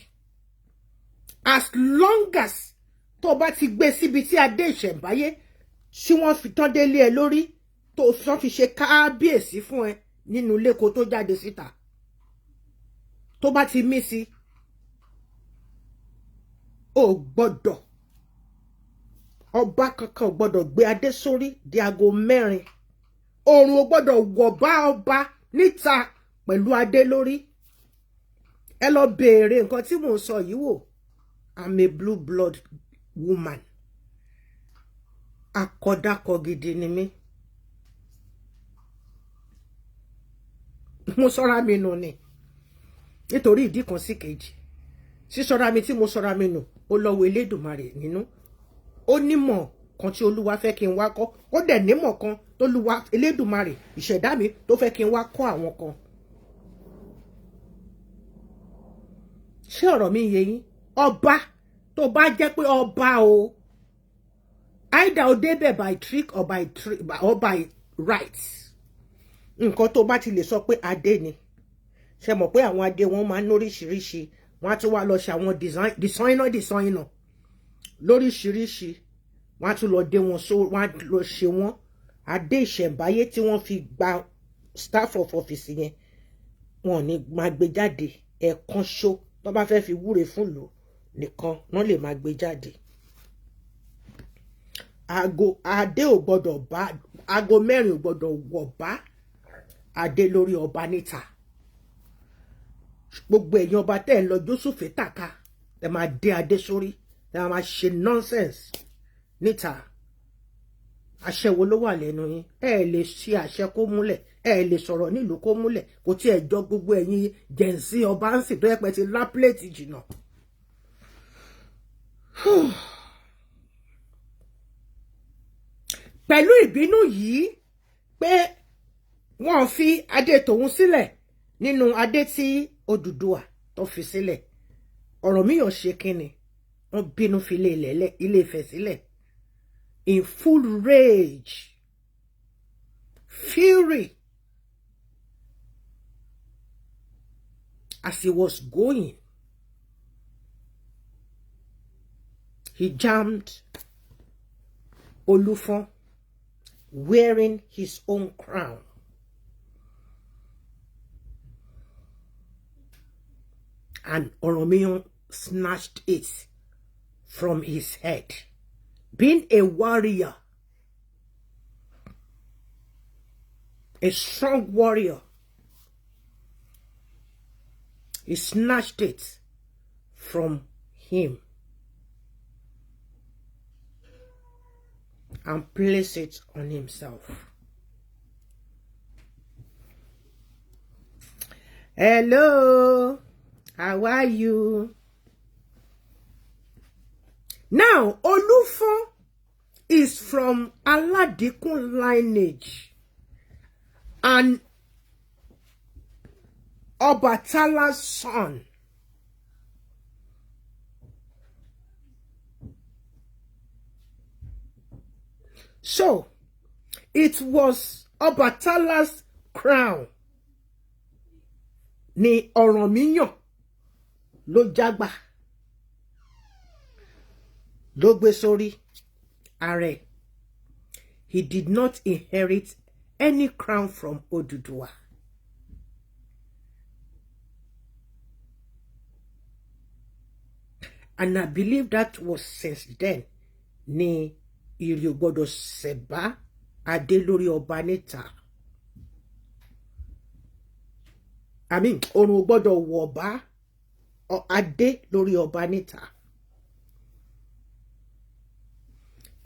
As long as tó bá ti gbé síbi tí adé ìṣẹ̀ǹbáyé tí wọ́n fi tán délé ẹ lórí tó sọ fi ṣe káábíyèsí fún ẹ nínú ilé kó tó jáde síta. Tó bá ti mí sí, ò gbọ́dọ̀, ọba kankan ò gbọ́dọ̀ gbé adé sórí di aago 4. Òrùn ò gbọ́dọ̀ wọ̀ bá ọba níta pẹ̀lú adé lórí. Ẹ lọ béèrè nǹkan tí mò ń sọ yìí wò. I'm a blue blood woman. Akọ̀dàkọ̀ gidi ni mí. Mo sọ́ra mi nù ni. Nítorí ìdí kan sí kejì. Sísọ́ra mi tí mo sọ́ra mi nù, ó lọ́wọ́ Elédùmarè nínú. Ó nímọ̀ kan tí Olúwa fẹ́ kí n wá kọ́. Ó dẹ̀ nímọ̀ kan tó Olúwa Elédùmarè ìṣẹ̀dá mi tó fẹ́ kí n wá kọ́ àwọn kan. Ṣé ọ̀rọ̀ mi yé yín? Ọba tó bá jẹ́ pé ọba o, either o débẹ̀ by trick or by right. Nǹkan tó bá ti lè sọ pé adé ni. Ṣé mọ̀ pé àwọn adé wọn máa ń lóríṣiríṣi. Wọ́n á tún wá lọ ṣe àwọn designer lóríṣiríṣi. Wọ́n á tún lọ dé wọn wọ́n á lọ ṣe wọ́n. Adé ìṣẹ̀ǹbáyé tí wọ́n fi gba staff of office yẹn, wọn ò ní máa gbé jáde ẹ̀ẹ̀kan ṣó. Tó bá fẹ́ fi wúre fún lò nìkan wọ́n lè máa gbé jáde. Adé ò gbọdọ̀ bá, aago 4 ò gbọdọ̀ wọ̀ bá adé lórí ọba níta. Gbogbo èèyàn ọba tẹ́ ẹ̀ lọ Jósùfé tàka ẹ máa dé adé sórí ẹ máa ṣe nonsense níta. Àṣẹ wo ló wà lẹ́nu yín? Ẹ lè ṣe àṣẹ kó múlẹ̀, ẹ lè sọ̀rọ̀ nílùú kó múlẹ̀. Kò tí ẹ jọ gbogbo ẹ̀yin jẹ̀nsí ọba ń sì tó yẹ pé ti lápléètì jìnnà. Pẹ̀lú ìbínú yìí pé wọ́n fi adé tòun sílẹ̀ nínú adé tí Odùduwà tó fi sílẹ̀. Ọ̀rọ̀ mi yàn ṣe kíni? Wọ́n bínú fi Ilé Ifẹ̀ sílẹ̀. In full rage, fury, as he was going, he jammed Olúfọ́n wearing his own crown. And Oromiyan snatched it from his head. Being a warrior, a strong warrior, he snatched it from him and placed it on himself. Hello, how are you? Now, Olúfọ́n is from Aládìkún lineage and Ọbàtálá's son. So, it was Ọbàtálá's crown ni Ọ̀rànmíyàn ló jágbà. Ló gbé sórí ààrẹ. He did not inherit any crown from Odùduwà. and I believe that was since then ni ìrì ò gbọdọ̀ ṣẹ̀bá adé lórí ọba níta. I mean, òrùn ò gbọdọ̀ wọ̀ bá adé lórí ọba níta.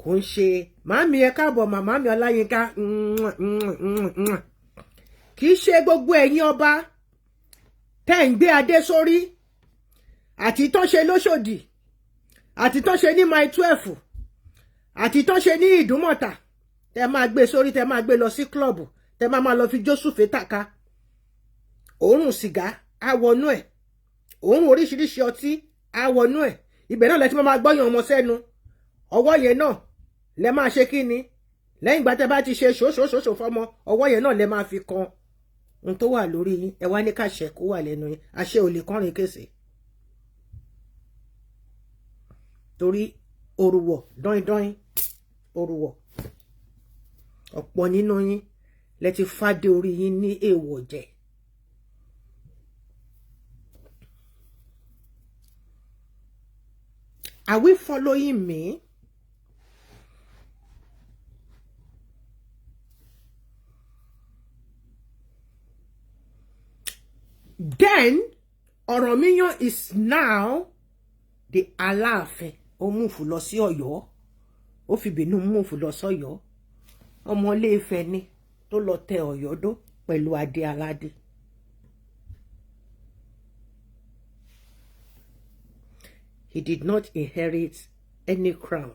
Kò ń ṣe màámi ẹ káàbọ̀ màmá mi Ọláyínká kì í ṣe gbogbo ẹ̀yin ọba tẹ́ ń gbé adé sórí àti tó ṣe lóṣòdì àti tó ṣe ní mile 12 àti tó ṣe ní Ìdúmọ̀tà tẹ́ máa gbé sórí tẹ́ máa gbé lọ sí club tẹ́ máa lọ fi jósùfé tàka òórùn sìgá á wọnú ẹ̀ òórùn oríṣiríṣi ọtí á wọnú ẹ̀ ibẹ̀ náà lẹ ti máa gbọ́yàn ọmọ sẹ́nu ọwọ́ yẹn náà lẹ máa ṣe kí ni lẹ́yìn ìgbà tẹ́ bá ti ṣe ṣòṣòṣòṣò fọmọ ọwọ́ yẹn náà lẹ máa fi kan ohun tó wà lórí yín ẹ wá ní káṣẹ kó wà lẹ́nu yín àṣẹ ò lè kọrin kése torí òrùwọ̀ dọ́indọ́in òrùwọ̀ ọ̀pọ̀ nínú yín lẹ ti fàdé orí yín ní èèwọ̀ jẹ. Are we following me? Then Ọ̀rànmíyàn is now the Àlàáfin. Ó múfù lọ sí Ọ̀yọ́. Ó fi bínú múfù lọ sọ́yọ́. Ọmọ Ilé-Ifẹ̀ ni tó lọ tẹ Ọ̀yọ́ dó pẹ̀lú adé aládé. He did not inherit any crown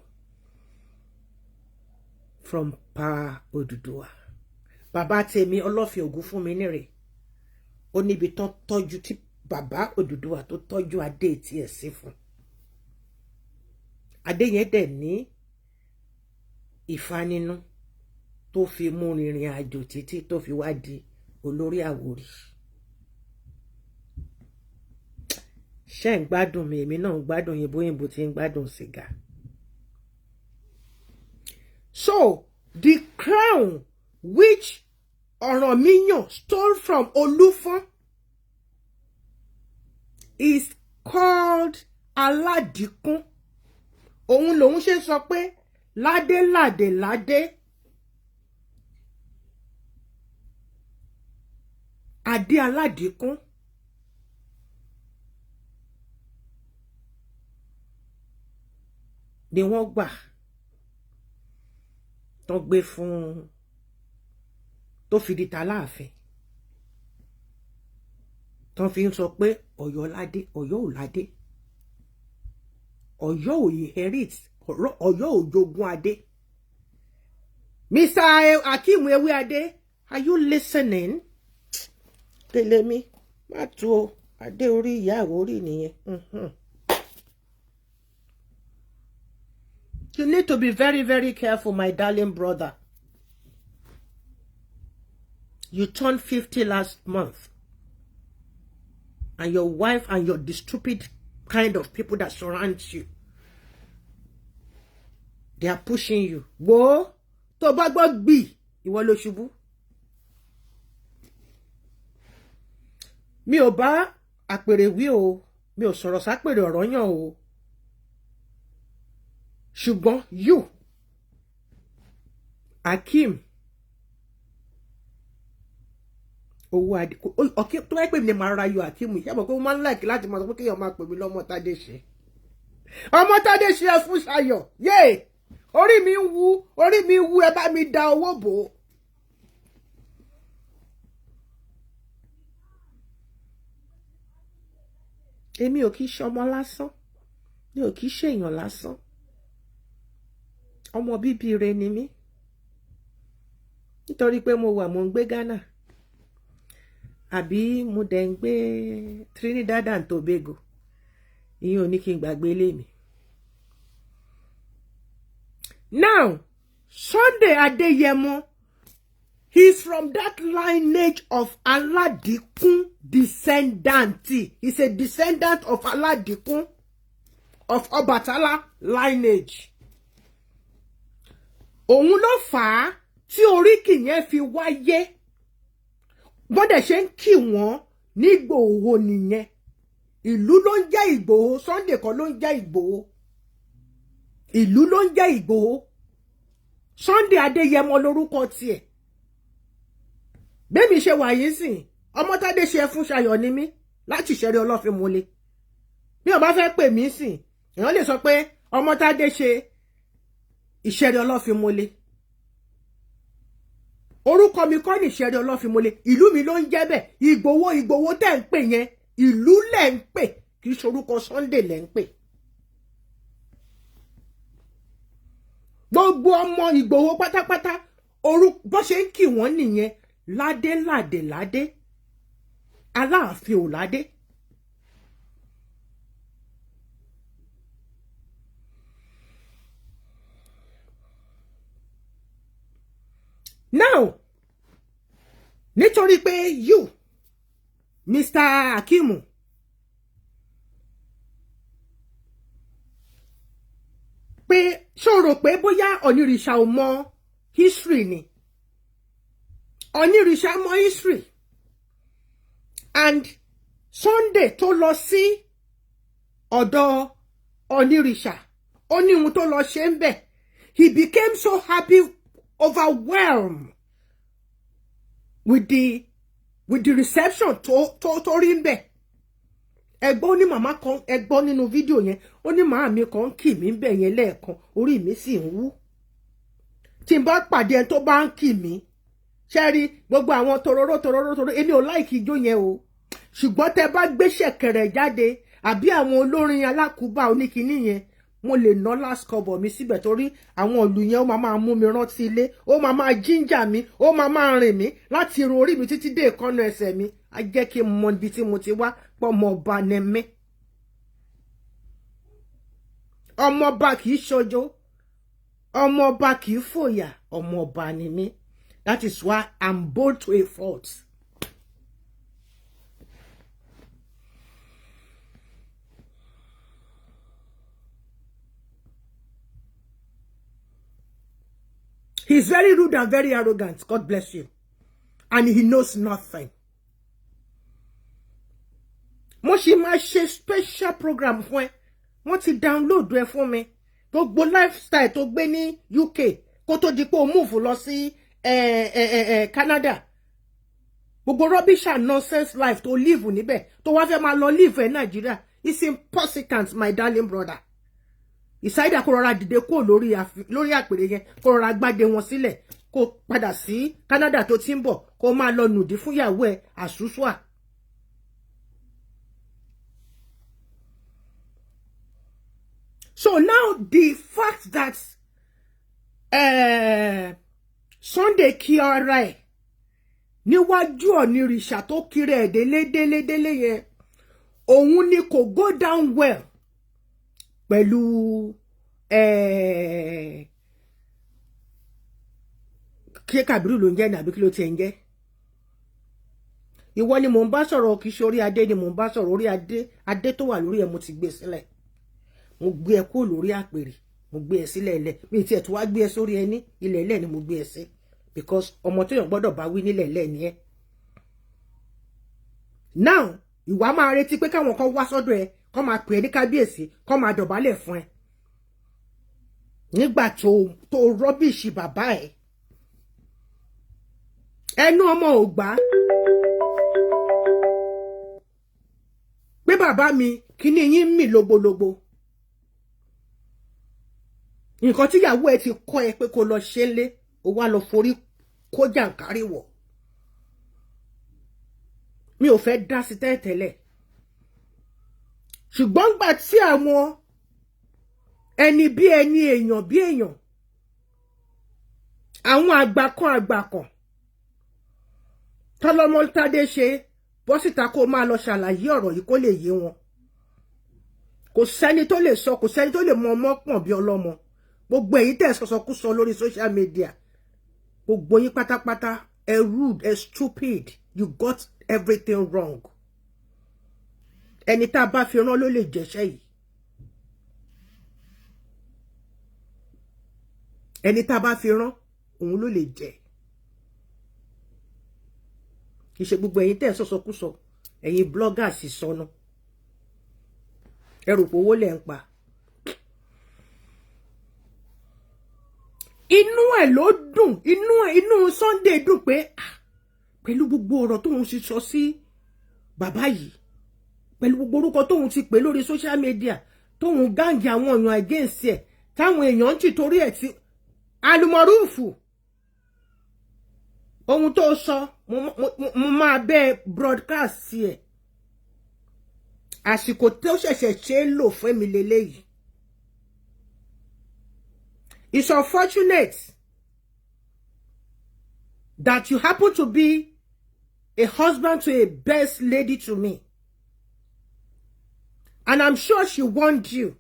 from Pa Odùduwà. Bàbá tèmi Ọlọ́fin Ògún fún mi nírè. Ó níbi tó tọ́jú tí bàbá Odùduwà tó tọ́jú adé tí ẹ̀ sí fún. Adé yẹn dẹ̀ ní Ifá nínú tó fi mú rìnrìn àjò títí tó fi wá di olórí Àwórì. Ṣé ń gbádùn mi èmi náà ń gbádùn yìnbó tí ń gbádùn sìgá. So the crown which Ọ̀rànmíyàn stole from Olúfọ́n is called Aládìkún. Òun lòun ṣe sọ pé ládé ládé ládé adé Aládìkún. Ni wọ́n gbà tó gbé fún tó fi di t'Àláàfin tó fi ń sọ pé Ọ̀yọ́ ládé Ọ̀yọ́ ò ládé Ọ̀yọ́ ò inherit Ọ̀yọ́ ò jogún adé. Mr. Akeem EWEADE, are you listening? Tẹ̀lé mi má tu adé orí ìyá Àwórì nìyẹn. You need to be very, very careful, my darling brother. You turned 50 last month. And your wife and the stupid kind of people that surround you, they are pushing you. Wo, tó bá gbọ́ gbì, ìwọ ló ṣubú. Mi ò bá àpèrè wí o, mi ò sọ̀rọ̀ sápèrè ọ̀rọ̀ yàn o. Ṣùgbọ́n you, Akeem, owó adé, okay, tó bá pè mí ní màá ra yọ Akeem, ìyá mọ̀ pé mo máa ń like láti máa sọ pé kéèyàn máa pè mí lọ́mọ Tádé ṣe. Ọmọ Tádé ṣe ẹ fún Ṣayọ̀, yéè, orí mi wú, ẹ bá mi da owó bò ó. Èmi ò kì í ṣe ọmọ lásán, mi ò kì í ṣe èèyàn lásán. Ọmọ bíbí rẹ ni mí nítorí pé mo ń gbé Ghana àbí mo dẹ̀ ń gbé Trinidad and Tobago ìyẹn ò ní kí n gbàgbé ilé mi. Now Sunday Adéyẹmọ, he's from that lineage of Aládìkún descendant. He's a descendant of Aládìkún of Ọbàtálá lineage. Òun ló fà á tí oríkì yẹn fi wáyé. Bọ́dẹ̀ ṣe ń kì wọ́n nígbòho nìyẹn. ìlú ló ń jẹ́ Ìgbòho, Sunday kan ló ń jẹ́ Ìgbòho, ìlú ló ń jẹ́ Ìgbòho. Sunday Adéyẹmọ lórúkọ tiẹ̀. Bẹ́ẹ̀ mi ṣe wà yìí sìn, ọmọ Tádé ṣe fún Ṣayọ̀ ni mí láti Ìṣẹ̀rí Ọlọ́fin mọ́lé. Bí ó bá fẹ́ pè mí sìn, èèyàn lè sọ pé ọmọ Tádé ṣe Ìṣẹ̀rí Ọlọ́fin mọ́lé. Orúkọ mi kọ́ ní Ìṣẹ̀rí Ọlọ́fin mọ́lé, ìlú mi ló ń jẹ́ bẹ́ẹ̀. Ìgbòho, Ìgbòho tẹ́ ń pè yẹn, ìlú lẹ̀ ń pè, kì í ṣe orúkọ Sunday lẹ̀ ń pè. Gbogbo ọmọ Ìgbòho pátápátá bó ṣe ń kì wọ́n nìyẹn, ládé ládé ládé, Aláàfin ò ládé. Now nítorí pé you Mr. Akimu pé ṣòro pé bóyá onírìṣà ò mọ history ni, onírìṣà mọ history, and Sunday tó lọ sí ọ̀dọ̀ onírìṣà ó ní ohun tó lọ ṣe ń bẹ̀. He became so happy, overwhelmed with the reception tó rí ń bẹ̀. Ẹgbọ́n ní màmá kan, ẹgbọ́n nínú fídíò yẹn, ó ní màá mi kan kì mí bẹ̀ yẹn lẹ́ẹ̀kan, orí mi sì ń wú. Tí n bá pàdé ẹni tó bá ń kì mí, ṣé rí gbogbo àwọn tororo, èmi ò láìkí ijó yẹn o. Ṣùgbọ́n tẹ́ bá gbé ṣẹ̀kẹ̀rẹ̀ jáde, àbí àwọn olórin alákùúbà oníkiní yẹn, mo lè ná last cover mi síbẹ̀ torí àwọn ìlú yẹn ó máa mú mi rántí ilé, ó máa ginger mi, ó máa rìn mí láti irun orí mi títí dé ìkànnà ẹsẹ̀ mi. A jẹ́ kí n mọ ibi tí mo ti wá, pọ̀ ọmọ ọba ni mí. Ọmọ ọba kì í ṣojo, ọmọ ọba kì í fòyà, ọmọ ọba ni mí. That is why I'm bold to a fault. He's very rude and very arrogant. God bless you. And he knows nothing. Mo ṣì máa ṣe special program fún ẹ. Wọ́n ti download ẹ fún mi. Gbogbo lifestyle tó gbé ní UK kó tó di pé o move lọ sí Canada. Gbogbo rubbish and nonsense life tó live níbẹ̀ tó wá fẹ́ máa lọ live ẹ Nigeria. It's impossible, my darling brother. Ìsáídà kó rọra dìde kó lórí àpèrè yẹn, kó rọra gbádé wọn sílẹ̀, kó padà sí Canada tó ti ń bọ̀, kó máa lọ nùdí fún ìyàwó ẹ̀ àṣùṣùà. So now the fact that Sunday kí ara ẹ̀ níwájú onírìṣà tó kiri ẹ̀ délé yẹn, òun ni kò go down well pẹ̀lú kí Kàbírù ló ń jẹ́ nàbí kí ló ti ń jẹ́. Ìwọ ni mò ń bá sọ̀rọ̀, kìí ṣe orí adé ni mò ń bá sọ̀rọ̀. Orí adé tó wà lórí ẹ̀ mo ti gbé sílẹ̀. Mo gbé ẹ kúrò lórí àpèrè, mo gbé ẹ sílẹ̀ ilẹ̀. Mi tí ẹ̀ tó wá gbé ẹ sórí ẹní, ilẹ̀ ilẹ̀ ni mo gbé ẹ sí. Because ọmọ tó yàn gbọ́dọ̀ bá wí nílẹ̀ ilẹ̀ ni ẹ. Now, ìwà máa retí pé káwọn kan wá sọ́dọ̀ ẹ, kọ́ máa pè é ní kábíyèsí, kọ́ máa dọ̀bálẹ̀ fún ẹ. Nígbà tó rọ́bìṣì bàbá ẹ̀. Ẹnu ọmọ ò gbà. Pé bàbá mi kíní yín mì lógbólógbó. Nǹkan tí ìyàwó ẹ ti kọ́ ẹ pé kó lọ ṣe lé, ó wá lọ forí kó jàǹkárí wọ̀. Mi ò fẹ́ dá sí tẹ́tẹ́lẹ̀. Ṣùgbọ́n gbà tí àwọn ẹni bí ẹni, èèyàn bí èèyàn, àwọn àgbàkan tọ́lọ́mọ Tádé ṣe bọ́ síta kó máa lọ ṣàlàyé ọ̀rọ̀ yìí kó lè yé wọn. Kò sẹ́ni tó lè sọ, kò sẹ́ni tó lè mọ ọmọ pọ̀n bí ọlọ́mọ. Gbogbo èyí tẹ́ sọ̀sọ̀kúsọ lórí social media, gbogbo yín pátápátá ẹ rude, ẹ stupid, you got everything wrong. Ẹni tá bá fi rán ló lè jẹ́ṣẹ́ yìí. Ẹni tá bá fi rán òun ló lè jẹ́. Kì í ṣe gbogbo ẹ̀yin tẹ́ sọ̀sọ̀kúsọ, ẹ̀yin bloggers sọnù. ẹrù pòwó lẹ̀ ń pa. Inú ẹ̀ ló dùn, inú Sunday dùn pé pẹ̀lú gbogbo ọ̀rọ̀ tóun sì sọ sí bàbá yìí, pẹ̀lú gbogbo orúkọ tóun ti pè lórí social media, tóun gáǹgì àwọn èèyàn against ẹ̀, táwọn èèyàn ń tì torí ẹ̀ tí alùmọ̀rúfù. Ohun tó sọ mo máa bẹ́ẹ̀ broadcast sí ẹ̀. Àsìkò tó ṣẹ̀ṣẹ̀ ṣe é lò fún mi lélẹ́yìí. It's unfortunate that you happen to be a husband to a best lady to me. And I'm sure she warned you,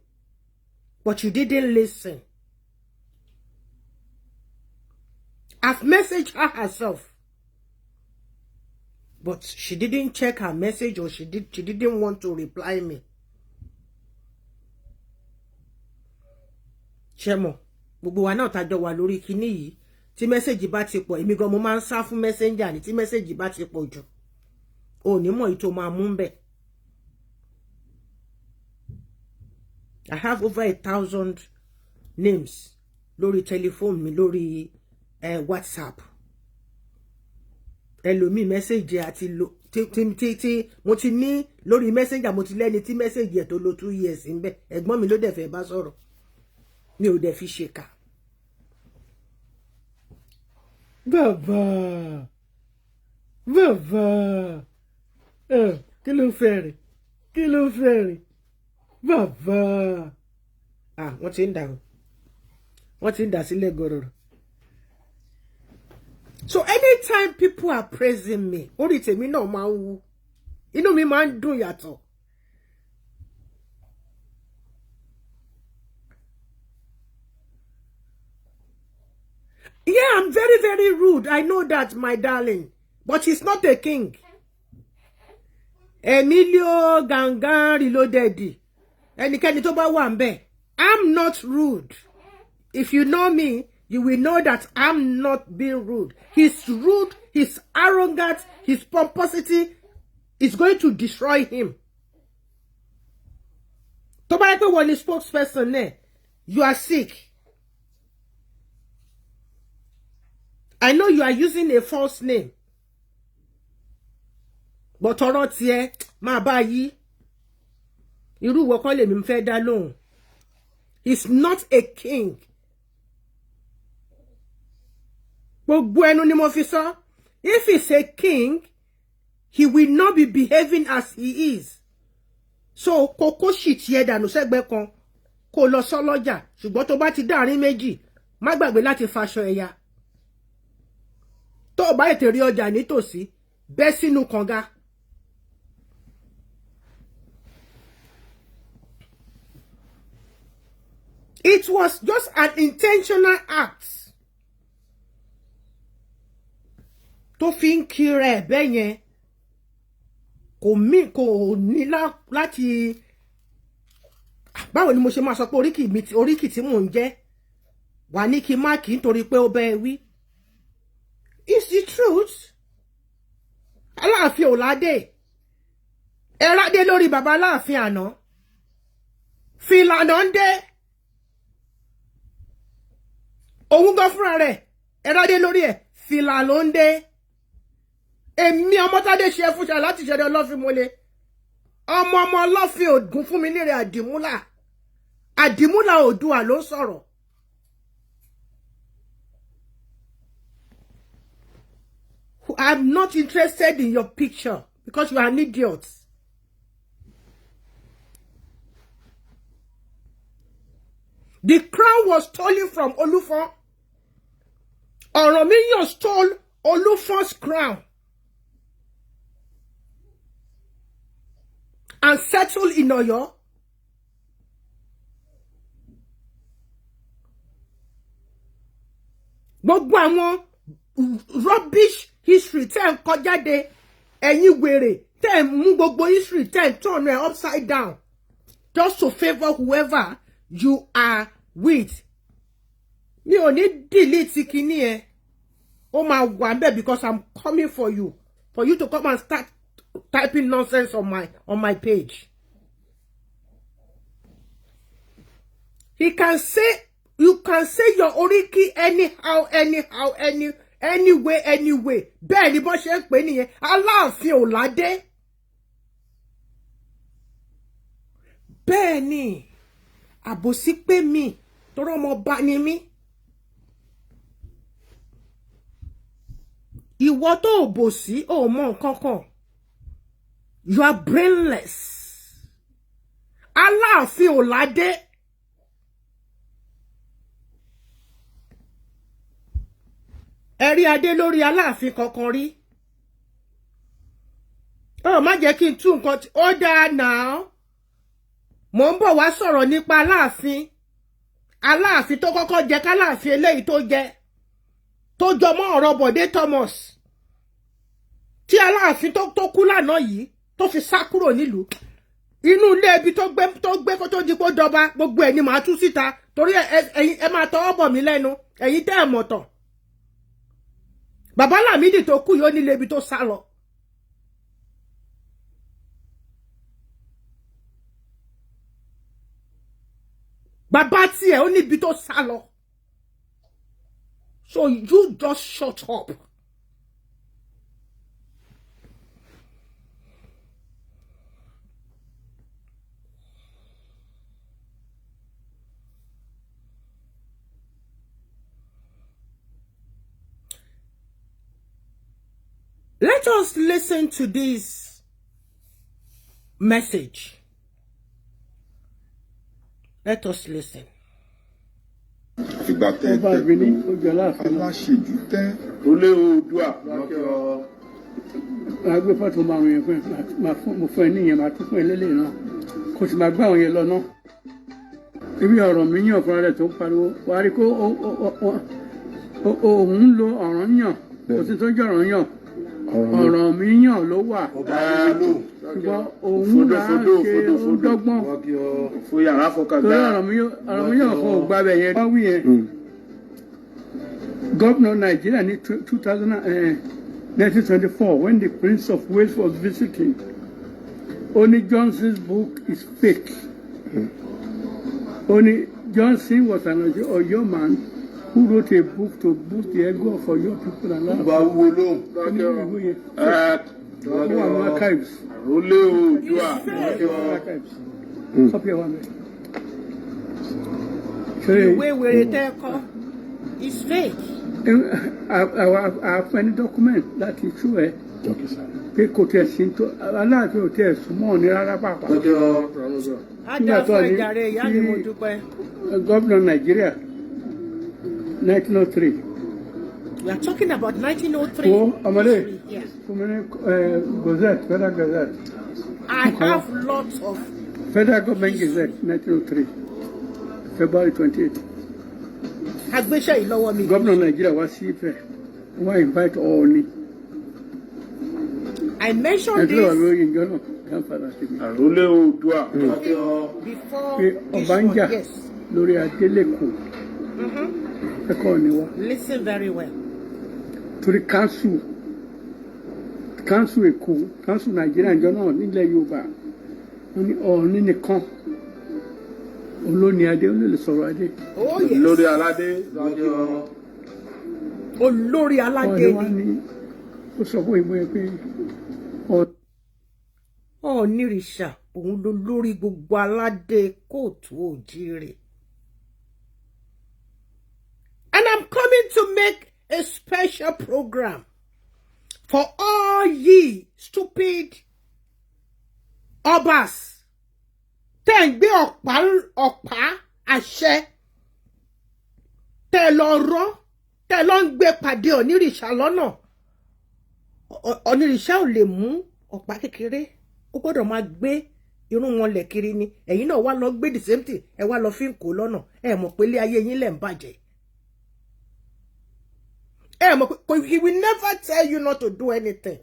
but you didn't listen. I've messaged her herself, but she didn't check her message, or she didn't want to reply me. Shemo, gbogbo wa náà tájọ wà lórí kíní yìí, tí message bá ti pọ̀, èmi gan mo máa ń sá fún messenger ni tí message bá ti pọ̀ jù. O ní mọ̀ ito máa mú ńbẹ̀. I have over 1,000 names lórí telephone mi, lórí WhatsApp. Ẹlòmíì message àti lo tí mo ti ní lórí messenger, mo ti lẹ́ni tí message ẹ̀ tó lò 2 years ńbẹ̀. Ẹ̀gbọ́n mi ló dẹ̀ fẹ́ bá sọ̀rọ̀. Mi ò dẹ̀ fi ṣèkà. Bàbá kí ló fẹ́ rẹ̀? Kí ló fẹ́ rẹ̀? Bàbá wọ́n ti ń dà wọ́n ti ń dà sílẹ̀ gọ̀rọ̀rọ̀. So anytime people are praising me, orí tèmi náà máa ń wú, inú mi máa ń dùn yàtọ̀. Yeah, I'm very, very rude. I know that, my darling. But he's not a king. Emilio Gangan Reloaded. Ẹnikẹ́ni tó bá wà ńbẹ̀. I'm not rude. If you know me, you will know that I'm not being rude. His rude, his arrogance, his pomposity is going to destroy him. Tó bá yẹ pé wọ́n ní spokesperson náà, you are sick. I know you are using a false name. But ọ̀rọ̀ tiẹ̀ máa bá yí. Irú wo kọ́ lèmi fẹ́ dá lóhùn. He's not a king. Gbogbo ẹnu ni mo fi sọ. If he's a king, he will not be behaving as he is. So kókó shit tiẹ̀ dànù sẹ́gbẹ́ kan kó lọ sọ lọ́jà, ṣùgbọ́n tó bá ti dáàrin méjì, má gbàgbé láti faṣọ ẹ̀yà. Tó bá ètè rí ọjà nítòsí, bẹ́ sínú kànga. It was just an intentional act. Tó fi ń kiri ẹ̀ bẹ́ẹ̀ yẹn, kò ní láti. Báwo ni mo ṣe máa sọ pé oríkì tí mò ń jẹ́ wà ní kí má kí nítorí pé ó bẹ́ẹ̀ wí. It's the truth. Àlàáfín ò ládé. Ẹ̀rádé lórí bàbá Àlàáfín àná. Fìlà náà ń dé. Òun gan fúnra rẹ̀. Ẹ̀rádé lórí ẹ̀. Fìlà ló ń dé. Èmi ọmọtádé ṣe fúnṣà láti ṣẹ̀dẹ̀ ọlọ́fin mọ́lẹ̀. Ọmọ ọlọ́fin ògún fún mi nírè àdìmúlà. Àdìmúlà Oòduà ló sọ̀rọ̀. I'm not interested in your picture because you are an idiot. The crown was stolen from Olufon. Ọ̀rànmíyàn stole Olufon's crown and settled in Ọ̀yọ́. Gbogbo àwọn rubbish history tẹ́ ń kọ jáde, ẹ̀yin wèrè tẹ́ ń mú gbogbo history tẹ́ ń turn it upside down just to favor whoever you are with. Mi ò ní delete kíní ẹ. Ó máa wà ńbẹ̀ because I'm coming for you to come and start typing nonsense on my page. He can say, you can say your oriki anyhow, anyway. Bẹ́ẹ̀ni bó ṣe ń pè nìyẹn. Àlàáfín ò ládé. Bẹ́ẹ̀ni, àbòsí pé mi, torí ọmọ ọba ni mí. Ìwọ tó ò bòsí, ò mọ nǹkan kan. You are brainless. Àlàáfín ò ládé. Ẹ rí adé lórí Àlàáfín kankan rí. Ó má jẹ́ kí n tú nǹkan ó dáa náà. Mo ń bọ̀ wá sọ̀rọ̀ nípa Àlàáfín. Àlàáfín tó kọ́kọ́ jẹ k'Àlàáfín eléyìí tó jẹ. Tó jọ mọ́ ọ̀rọ̀ Bọ̀dé Thomas. Tí Àlàáfín tó kú lánàá yìí tó fi sá kúrò nílùú. Inú ilé ibi tó gbé kó tó di pé dọba gbogbo ẹ̀ ni màá tú síta torí ẹ máa tọwọ́ bọ̀ mí lẹ́nu ẹ̀yin tẹ́ ẹ̀ mọ̀ tán. Bàbá Lámídì tó kú yóò nílé ibi tó sá lọ. Bàbá tiẹ̀ ó níbi tó sá lọ. So you just shut up. Let us listen to this message. Let us listen. Ìgbà tẹ́ aláṣejù tẹ́ olé Oòduà. Agbe fọ́tò máa rìn fún mo fún ẹ níyẹn máa tún fún ẹ lélẹ̀ náà kò sì máa gbá àwọn yẹn lọ náà. Ibi ọ̀rọ̀ mi yàn fúnra rẹ̀ tó ń pariwo wà á rí kó òun lo ọ̀rọ̀ yàn kò sí tó jẹ́ ọ̀rọ̀ yàn ọ̀rọ̀ mi yàn ló wà ṣùgbọ́n òun là á ṣe dọ́gbọ́n torí ọ̀rọ̀ mi yàn kò gbàbẹ̀ yẹn wá wí yẹn. Governor Nigeria ní 1924 when the Prince of Wales was visiting only Johnson's book is fake. Only Johnson was an Oyo man who wrote a book to boost the ego of Oyo people and archives. Copy one. Where it's fake. I find a document that is true. Pé kò tẹ̀ sí tó Aláàfin ò tẹ̀ súnmọ́ ní rárá pàápàá. Governor Nigeria 1903. We are talking about 1903. Oh, Amale. Yes. Gazette, Federal Gazette. I have lots of Federal Government Gazette 1903. February 28th. Governor Nigeria was here. Why invite all? I mentioned this before Obanja, yes. Lóri Listen very well. To the council Èkó, council Nigeria and John nílẹ̀ Yorùbá. Ọ̀ọ́ni nìkan. Olóni Adé olóòlè sọ̀rọ̀ Adé. Oh yes. Lórí Aládé. Olórí Aládé ni. Ó sọ fún ìbò yẹn pé Onírìṣà òun ló lórí gbogbo aládé kóòtù òjíire. And I'm coming to make a special program for all ye stupid obas. Tẹ́ ń gbé ọ̀pá àṣẹ. Tẹ́ lọ rọ́. Tẹ́ lọ ń gbé pàdé onírìṣà lọ́nà. Onírìṣà ò lè mú ọ̀pá kékeré. Ó gbọ́dọ̀ máa gbé irun wọn lẹ̀ kiri ni. Ẹ̀yin náà wá lọ gbé the same thing. Ẹ wá lọ fi ń kó lọ́nà. Ẹ mọ̀ pé ilé ayé yín lẹ̀ ń bàjẹ́. Ẹ mọ̀ pé he will never tell you not to do anything.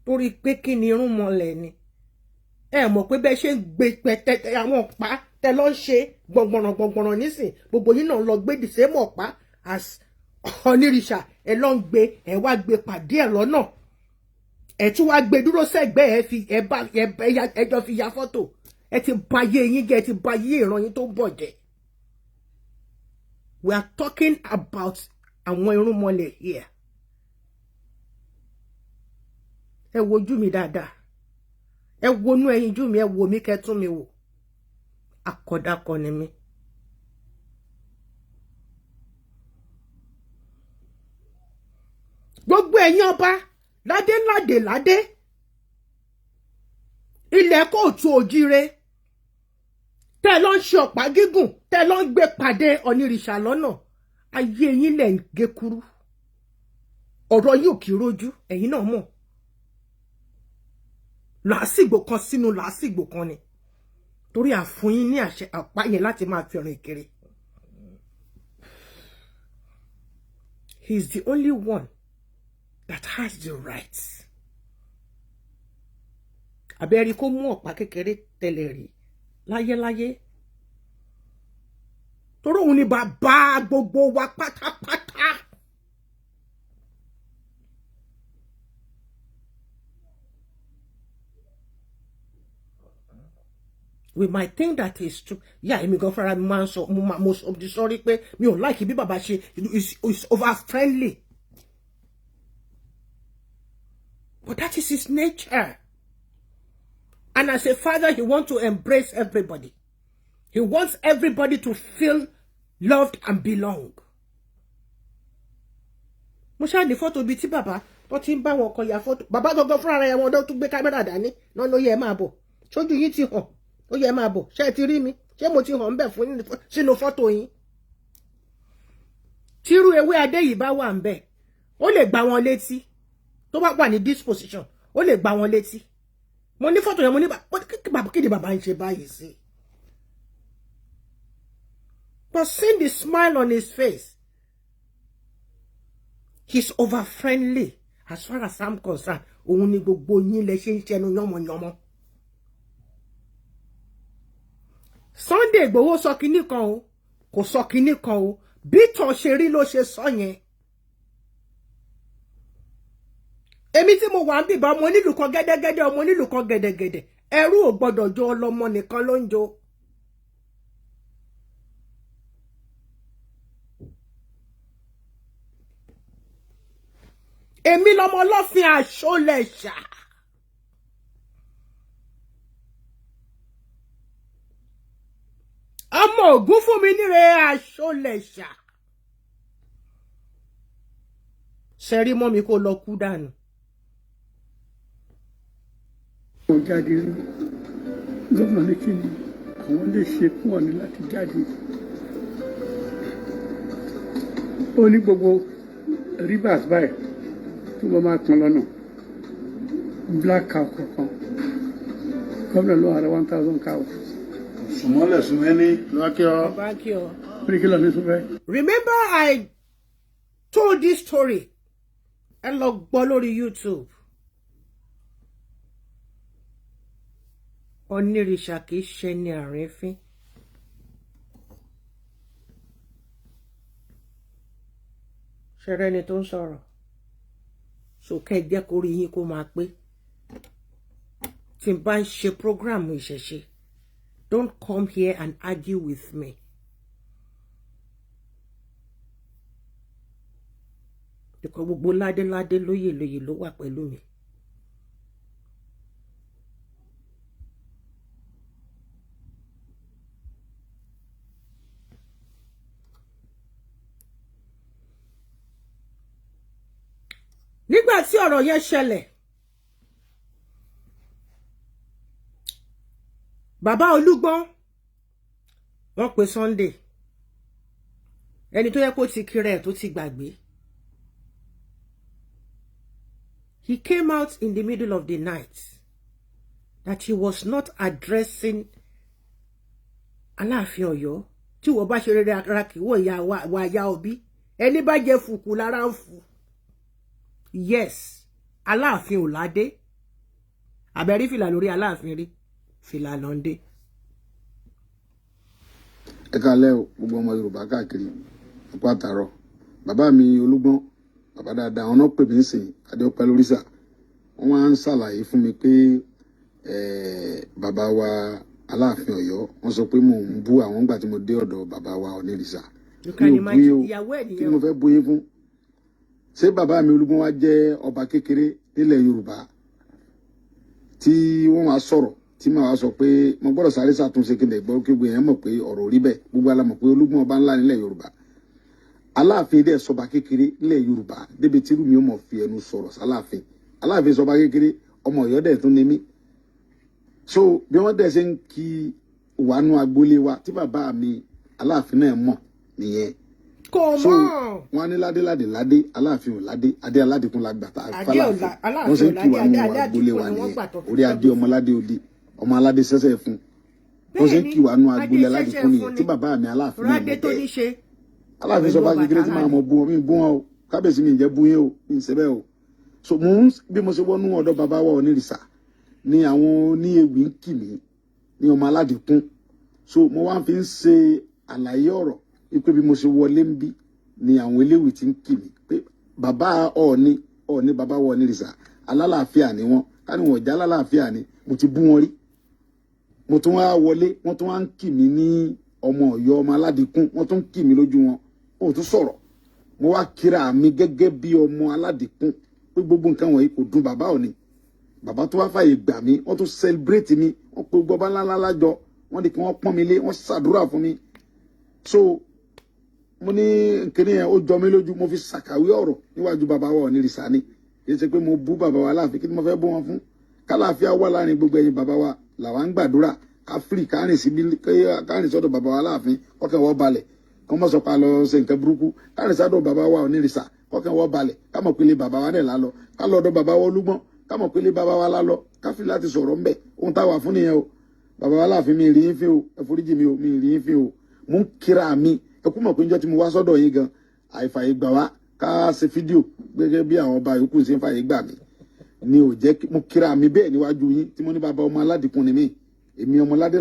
Torí pé kí ni irun mọ́lẹ̀ ni. Ẹ mọ̀ pé bẹ́ẹ̀ ṣe ń gbé pẹ̀tẹ́ àwọn ọ̀pá tẹ lọ ń ṣe gbọ̀ngbọ̀nràn nísìn. Gbogbo yín náà lọ gbé the same ọ̀pá as onírìṣà. Ẹ lọ ń gbé ẹ wá gbé pàdé ẹ lọ́nà. Ẹ tún wá gbé dúró sẹ́gbẹ́ ẹ jọ fi ya fọ́tò. ẹ ti bayé yín jẹ́, ẹ ti bayé ìran yín tó ń bọ̀ jẹ́. We are talking about àwọn irúnmọlẹ̀ here. Ẹ wojú mi dáadáa. Ẹ wonú ẹyin jú mi, ẹ wo mi kẹ́ tún mi wò. Akọ̀dàkọ̀ ni mi. Gbogbo ẹ̀yin ọba ládé ládé ládé. Ilẹ̀ kóòtù òjíire. Tẹ́ lọ ń ṣe ọ̀pá gígùn, tẹ́ lọ ń gbé pàdé onírìṣà lọ́nà. Ayé yín lẹ̀ ń gé kúrú. Ọ̀rọ̀ yóò kì í rojú, ẹ̀yin náà mọ̀. Làásìgbò kan sínú làásìgbò kan ni. Torí àfún yín ní àṣẹ àpá yẹn láti máa fi rìn kiri. He's the only one that has the rights. Àbẹ́rí kó mú ọ̀pá kékeré tẹ́lẹ̀ rí láyéláyé. Torí òun ni bàbá gbogbo wa pátápátá. We might think that is true. Yeah, èmi gan fúnra mi máa ń sọ, mo sorry pé mi ò like bí bàbá ṣe is over friendly. But that is his nature. And as a father, he wants to embrace everybody. He wants everybody to feel loved and belong. Mo ṣáà ní fọ́tò bíi tí bàbá tó ti ń bá wọn kan ya fọ́tò. Bàbá gangan fúnra rẹ̀ wọn tó gbé kámẹ́rà dání. Náà ló yẹ máa bọ̀. Ṣojú yín ti hàn. Ó yẹ máa bọ̀. Ṣé ẹ ti rí mi? Ṣé mo ti hàn ń bẹ̀ fún sínú fọ́tò yín? Tírú EWEADE yìí bá wà ń bẹ̀, ó lè gbá wọn létí. Tó bá wà ní disposition, ó lè gbá wọn létí. Mo ní fọ́tò yẹn, mo ní bàbá kí ni bàbá ń ṣe báyìí sí? But seeing the smile on his face, he's over friendly. As far as I'm concerned, òun ni gbogbo yín lẹ ṣe ń ṣẹnu yánmọ̀yánmọ̀. Sunday Igboho sọ kinní kan o, kò sọ kinní kan o, bí tàn ṣe rí ló ṣe sọ yẹn. Èmi tí mo wà ń bìbá ọmọ onílù kan gẹ́dẹ́gẹ́dẹ́, ọmọ onílù kan gẹ́dẹ́gẹ́dẹ́, ẹrú ò gbọ́dọ̀ jó ọlọ́mọ nìkan ló ń jó. Èmi lọmọ ọlọ́fin àṣọlẹ̀ṣà. Ọmọ Ògún fún mi níre àṣọlẹ̀ṣà. Ṣẹ́rí mọ́ mi kó lọ kú dànù. Ó jáde rí. Gómìnà ní kí ni àwọn lè ṣe fún ọ̀nì láti jáde. Ó ní gbogbo rivers báyìí tí wọ́n máa pọn lọ́nà. Black cow kọ̀ọ̀kan. Gómìnà ló ara 1,000 cows. Sùmọ́lẹ̀ Sùmẹ́ni lọ́kíọ́. Remember I told this story. Ẹ lọ gbọ́ lórí YouTube. Onírìṣà kì í ṣe ní àrífín. Ṣẹ̀rẹ́ ni tó ń sọ̀rọ̀. Sòkè jẹ́ kó rí yín kó máa pé. Tí n bá ń ṣe program ìṣẹ̀ṣe, don't come here and argue with me. Because gbogbo ládé ládé lóyè lóyè ló wà pẹ̀lú mi. Nígbà tí ọ̀rọ̀ yẹn ṣẹlẹ̀, bàbá Olúgbọ́n wọ́n pe Sunday, ẹni tó yẹ kó ti kiri ẹ̀ tó ti gbàgbé. He came out in the middle of the night that he was not addressing Àlàáfín Ọ̀yọ́. Tí wọ́n bá ṣe rere ara kì wọ́n wà ya òbí. Ẹni bá jẹ fùkù lára ń fù. Yes, Àlàáfín ò ládé. Àbẹ̀rí fìlà lórí Àlàáfín rí. Fìlà lọ́ndé. Ẹ káalẹ́ o, gbogbo ọmọ Yorùbá káàkiri. Ọ̀pọ̀ àtàrọ̀. Bàbá mi Olúgbọ́n, bàbá dáadáa, ọ̀nà pè mí sìn, Adéọpẹ́ Lóríṣà. Wọ́n wá ń ṣàlàyé fún mi pé bàbá wa Aláàfin Ọ̀yọ́ wọ́n sọ pé mò ń bú àwọn ìgbà tí mo dé ọ̀dọ̀ bàbá wa Onírìṣà. You can imagine ìyàwó ẹ̀ kí ni mo fẹ́ bú yín fún? Ṣé bàbá mi Olúgbọ́n wá jẹ́ ọba kékeré nílẹ̀ Yorùbá tí wọ́n wá sọ̀rọ̀ tí màá wá sọ pé mo gbọ́dọ̀ sáré ṣàtúnṣe kí n lè gbọ́ kí gbogbo èèyàn mọ̀ pé ọ̀rọ̀ rí bẹ́ẹ̀, gbogbo alamọ̀ pé Olúgbọ́n ọba ńlá nílẹ̀ Yorùbá. Aláàfin dẹ̀ sọba kékeré nílẹ̀ Yorùbá débi tí rúmi ó mọ̀ fi ẹnu sọ̀rọ̀ sálàfin. Aláàfin sọba kékeré ọmọ Ọ̀yọ́ dẹ̀ tún ní mí. So bí wọ́n dẹ̀ ṣe ń kí wàánu agboolé wa tí bàbá mi Aláàfin náà mọ̀ nìyẹn. Kò So mọ̀. wọ́n ní ládé Aláàfin ò ládé adé aládìkún la gbà tá a fàlàfin. Wọ́n ṣe ń kí wàánu agboolé wa nìyẹn. Orí adé ọmọládé òde ọmọ aládé sẹ́sẹ̀ fún. Wọ́n ṣe ń kí wàánu agboolé aládìkún nìyẹn tí bàbá mi Aláàfin náà mọ̀ bẹ́ẹ̀. Aláàfin sọba kékeré tí máa mọ bú wọn mi bú wọn o, kábíyèsí mi ń jẹ́ bú yín o, mi ń ṣe bẹ́ẹ̀ o. So bí mo ṣe wọnú ọ̀dọ̀ bàbá wa Onírìṣà ni àwọn oníewì ń kì mí ní ọmọ aládìkún. So mo wá fi ń ṣe àlàyé ọ̀rọ̀ wípé bí mo ṣe wọlé ń bí ni àwọn eléwì ti ń kì mí pé bàbá Ọọ̀ni bàbá wa Onírìṣà alálàáfíà ni wọ́n, ká ní wọ́n já alálàáfíà ni mo ti bú wọn rí. Mo tún wá wọlé wọ́n tún wá ń kì mí ní ọmọ Ọ̀yọ́ ọmọ aládìkún, wọ́n tún ń kì mí lójú wọn, ó tún sọ̀rọ̀. Mo wá kíra mi gẹ́gẹ́ bí ọmọ aládìkún pé gbogbo nǹkan wọ̀nyí kò dùn bàbá Ọọ̀ni. Bàbá tó wá fàyè gbà mí, wọ́n tún celebrate mi, wọ́n pe gbọ́ba ńláńlá lájọ, wọ́n ní kí wọ́n pọ́n mi lé, wọ́n ṣàdúrà fún mi. So mo ní kíní yẹn ó jọ mí lójú, mo fi ṣàkàwé ọ̀rọ̀ níwájú bàbá wa Onírìṣà ni. Kì í ṣe pé mo bú bàbá wa Aláàfin, kí ni mo fẹ́ bú wọn fún? Kálàáfíà wà láàrin gbogbo ẹ̀yin bàbá wa làwa ń gbàdúrà ká free kárìn sọ́dọ̀ bàbá wa Aláàfin kọ́kẹ́ wọ́n balẹ̀ kọ́ mọ́ sọ pa lọ ṣe nǹkan burúkú, kárìn sọ́dọ̀ bàbá wa Onírìṣà kọ́kẹ́ wọ́n balẹ̀ ká mọ̀ pé ilé bàbá wa náà lálọ́, ká lọ ọ̀dọ̀ bàbá wa Olúgbọ́n ká mọ̀ pé ilé bàbá wa lálọ́, ká fi láti sọ̀rọ̀ ńbẹ̀ ohun táwa fún nìyẹn o. Bàbá wa Aláàfin mi rí yín fín o, ẹ foríjì mi o, mi rí yín fín o. Mo ń kíra mi, ẹ kú mọ̀ pé njọ́ tí mo wá sọ́dọ̀ yín gan àìfàyè gbà wá ká ṣe fídíò gẹ́gẹ́ bí àwọn ọba yòókù ṣe ń fàyè gbà mí ni ò jẹ́ mo kíra mi bẹ́ẹ̀ níwájú yín tí mo ní bàbá ọmọ aládìkún ni mí, èmi ọmọ ládé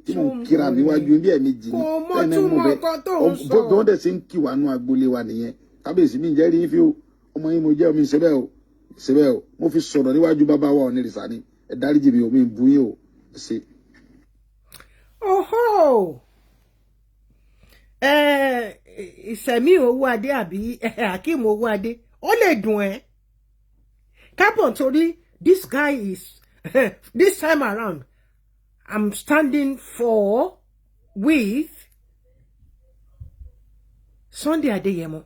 tí mo ń kíra mi wájú yín bí ẹ̀ẹ̀mejì ni bẹ́ẹ̀ náà mo bẹ́ẹ̀ bí wọ́n dẹ̀ ṣe ń kí wàánu agboolé wa nìyẹn. Kábíyèsí mi ń jẹ́ rí yín fi o, ọmọ yín mo jẹ́ omi ìṣẹ́bẹ̀ o mo fi sọ̀rọ̀ níwájú bàbá wa Onírìṣà ni ẹ dáríjì mi o, mi ń bú yín o ṣe. Oho ìsẹ̀mí Owóadé àbí Hakeem Owóadé ó lè dùn ẹ́ kábọ̀ torí this guy is this time around I'm standing with Sunday Adeyemo.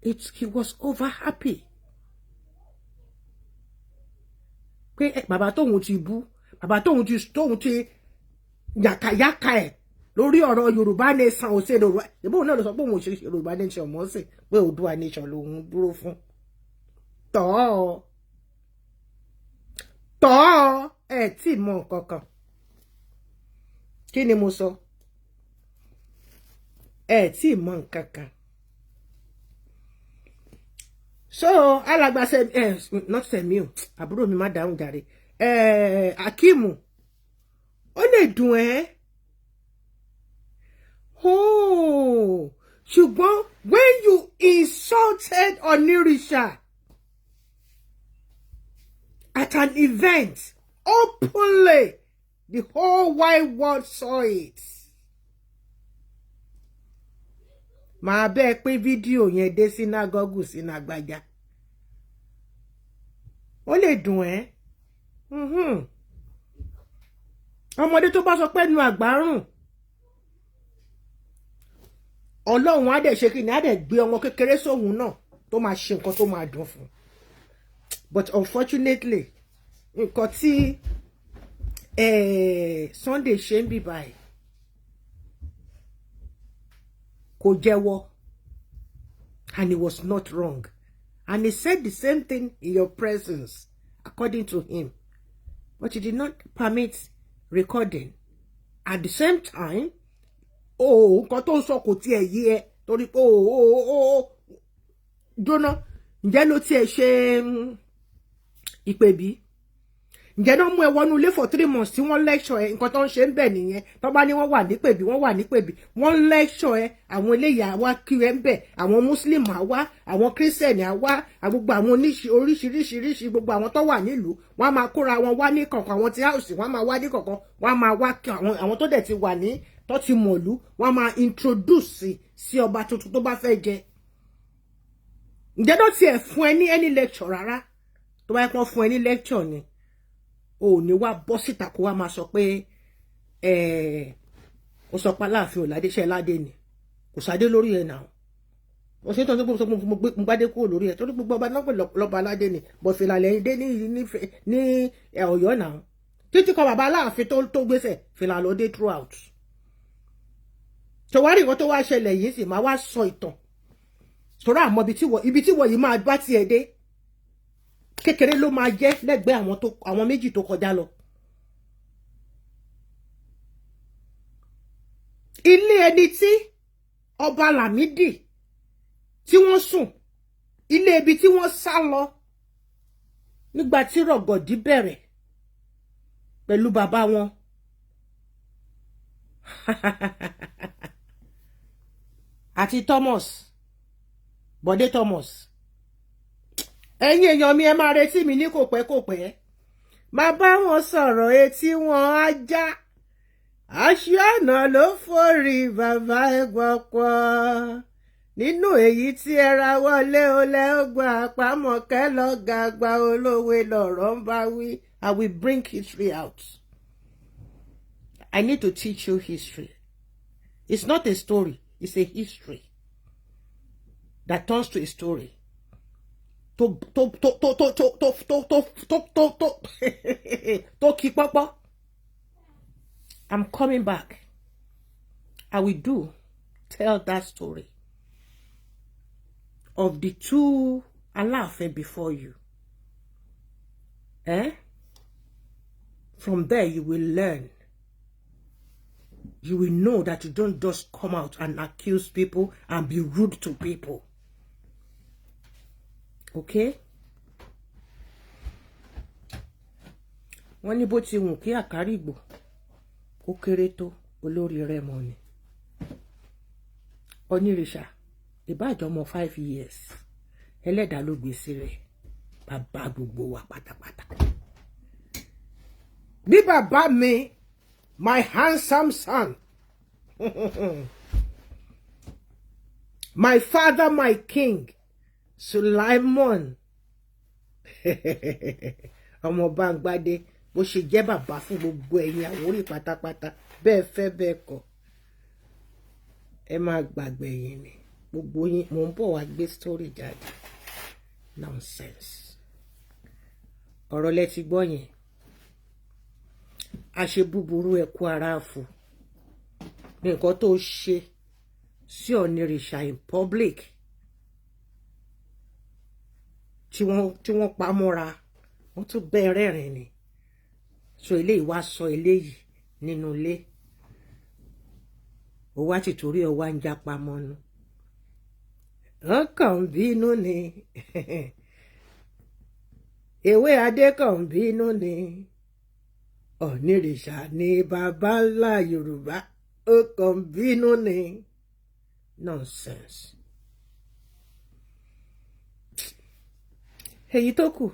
He was over happy. Pé bàbá tóun ti bú, bàbá tóun ti yàkàyàkà ẹ̀ lórí ọ̀rọ̀ Yorùbá nation ò ṣe Yorùbá. Ìbò náà ló sọ pé òun ò ṣe Yorùbá nation mọ́ sí pé Oòduà nation lòun dúró fún. Tọ́ ẹ̀ tí mọ nǹkan kan. Kí ni mo sọ? Ẹ̀ tí mọ nǹkan kan. So alàgbà not Sẹ̀mí o, àbúrò mi má dáhùn jàre. Hakeem ó lè dùn ẹ́. Oh, ṣùgbọ́n when you insulted Onírìṣà at an event openly, the whole wide world saw it. Màá bẹ́ẹ̀ pé fídíò yẹn dé sínágọ́gù sínú àgbàjá. Ó lè dùn ẹ́. Ọmọdé tó bá sọ pé nu àgbárùn. Ọlọ́run á dẹ̀ ṣe kí ni á dẹ̀ gbé ọmọ kékeré sóhun náà tó máa ṣe nǹkan tó máa dùn fún. But unfortunately, nǹkan tí Sunday ṣe ń bì báyìí kò jẹ́wọ́, and he was not wrong, and he said the same thing in your presence according to him, but he did not permit recording. At the same time, nǹkan tó ń sọ kò tiẹ̀ yé ẹ torí pé jóná ǹjẹ́ ló tiẹ̀ ṣe ìpè bí ǹjẹ́ náà mú ẹ wọnú ilé for 3 months tí wọ́n lecture ẹ nǹkan tó ń ṣe ń bẹ̀ nìyẹn tó bá ní wọ́n wà ní pèbí wọ́n lecture ẹ àwọn eléyà wá kí ẹ ń bẹ̀ àwọn muslim á wá àwọn christian á wá gbogbo àwọn oríṣiríṣi gbogbo àwọn tó wà nílùú wọ́n á máa kóra wọn wá ní kọ̀ọ̀kan àwọn tí house wọ́n á máa wá ní kọ̀ọ̀kan wọ́n á máa wá kí àwọn tó dẹ̀ ti wà ní tó ti mọ̀lú wọ́n á máa introduce sí ọba tuntun tó bá fẹ́ jẹ ǹjẹ́ náà tiẹ̀ fún ẹ ní any lecture rárá tó bá yẹ kó fún ẹ ní lecture ni o ní wá bọ́ síta kó wá máa sọ pé ó sọ pé Aláàfin ò ládé ṣe ládé ni kò sáde lórí ẹ̀ náà ó ṣe tó ń sọ mo gbádé kúrò lórí ẹ̀ torí gbogbo ọba náà pè lọ́ba aládé ni bọ̀ fìlà lẹ́yìn dé ní Ọ̀yọ́ náà títí kan bàbá Aláàfin tó gbèsè fìlà ló dé throughout tòwárí nǹkan tó wá ṣẹlẹ̀ yìí sì máa wá sọ ìtàn sọ̀rọ̀ àmọ́ ibi tí wọ̀ yìí máa bá tiẹ̀ dé kékeré ló máa jẹ́ lẹ́gbẹ̀ẹ́ àwọn méjì tó kọjá lọ. Ilé ẹni tí ọba Lámídì tí wọ́n sùn ilé ibi tí wọ́n sá lọ nígbà tí rọ̀gọ̀dí bẹ̀rẹ̀ pẹ̀lú bàbá wọn. Àti Thomas Bọ̀dé Thomas ẹ̀yin èèyàn mi ẹ máa retí mi ní kò pẹ́ máa bá wọn sọ̀rọ̀ etí wọn á já aṣọ́nà ló forí bàbá ẹgbọ́pọ̀ nínú èyí tí ẹ ra wọlé olè ọgbà àpamọ́ kẹlọ́gà gba olówe lọ̀rọ̀ ń bá wí. I will bring history out. I need to teach you history. It's not a story, it's a history that turns to a story. To keep up. I'm coming back. I will tell that story of the two Àlàáfin before you. From there you will learn. You will know that you don't just come out and accuse people and be rude to people. Okay? Wọ́n ní bó ti wùn kí àkárìgbò kó kéré tó olórí Rẹ́mọ ni. Onírìṣà ìbájọ́ ọmọ 5 years ẹlẹ́dàá ló gbé sí rẹ̀ bàbá gbogbo wa pátápátá. Bí bàbá mi my handsome son my father my king Sulaimon ọmọ Bángbádé bó ṣe jẹ́ bàbá fún gbogbo ẹ̀yin Àwórì pátápátá bẹ́ẹ̀ fẹ́ bẹ́ẹ̀ kọ̀ ẹ máa gbàgbé yín ni gbogbo yín mò ń bọ̀ wá gbé story jáde nonsense ọ̀rọ̀ lẹ ti gbọ́ yẹn àṣẹ búburú ẹ̀kú ara àfò ní nǹkan tó ṣe sí Onírìṣà in public tí wọ́n pa mọ́ra wọ́n tún bẹ̀rẹ̀ rìn ni so eléyìí wá sọ eléyìí nínú ilé ó wá ti torí ọ wá ń jápa mọ́nu wọ́n kàn ń bínú ni EWEADE kàn ń bínú ni Onírìṣà ni bàbá ńlá Yorùbá ó kàn ń bínú ni nonsense. Èyí tó kù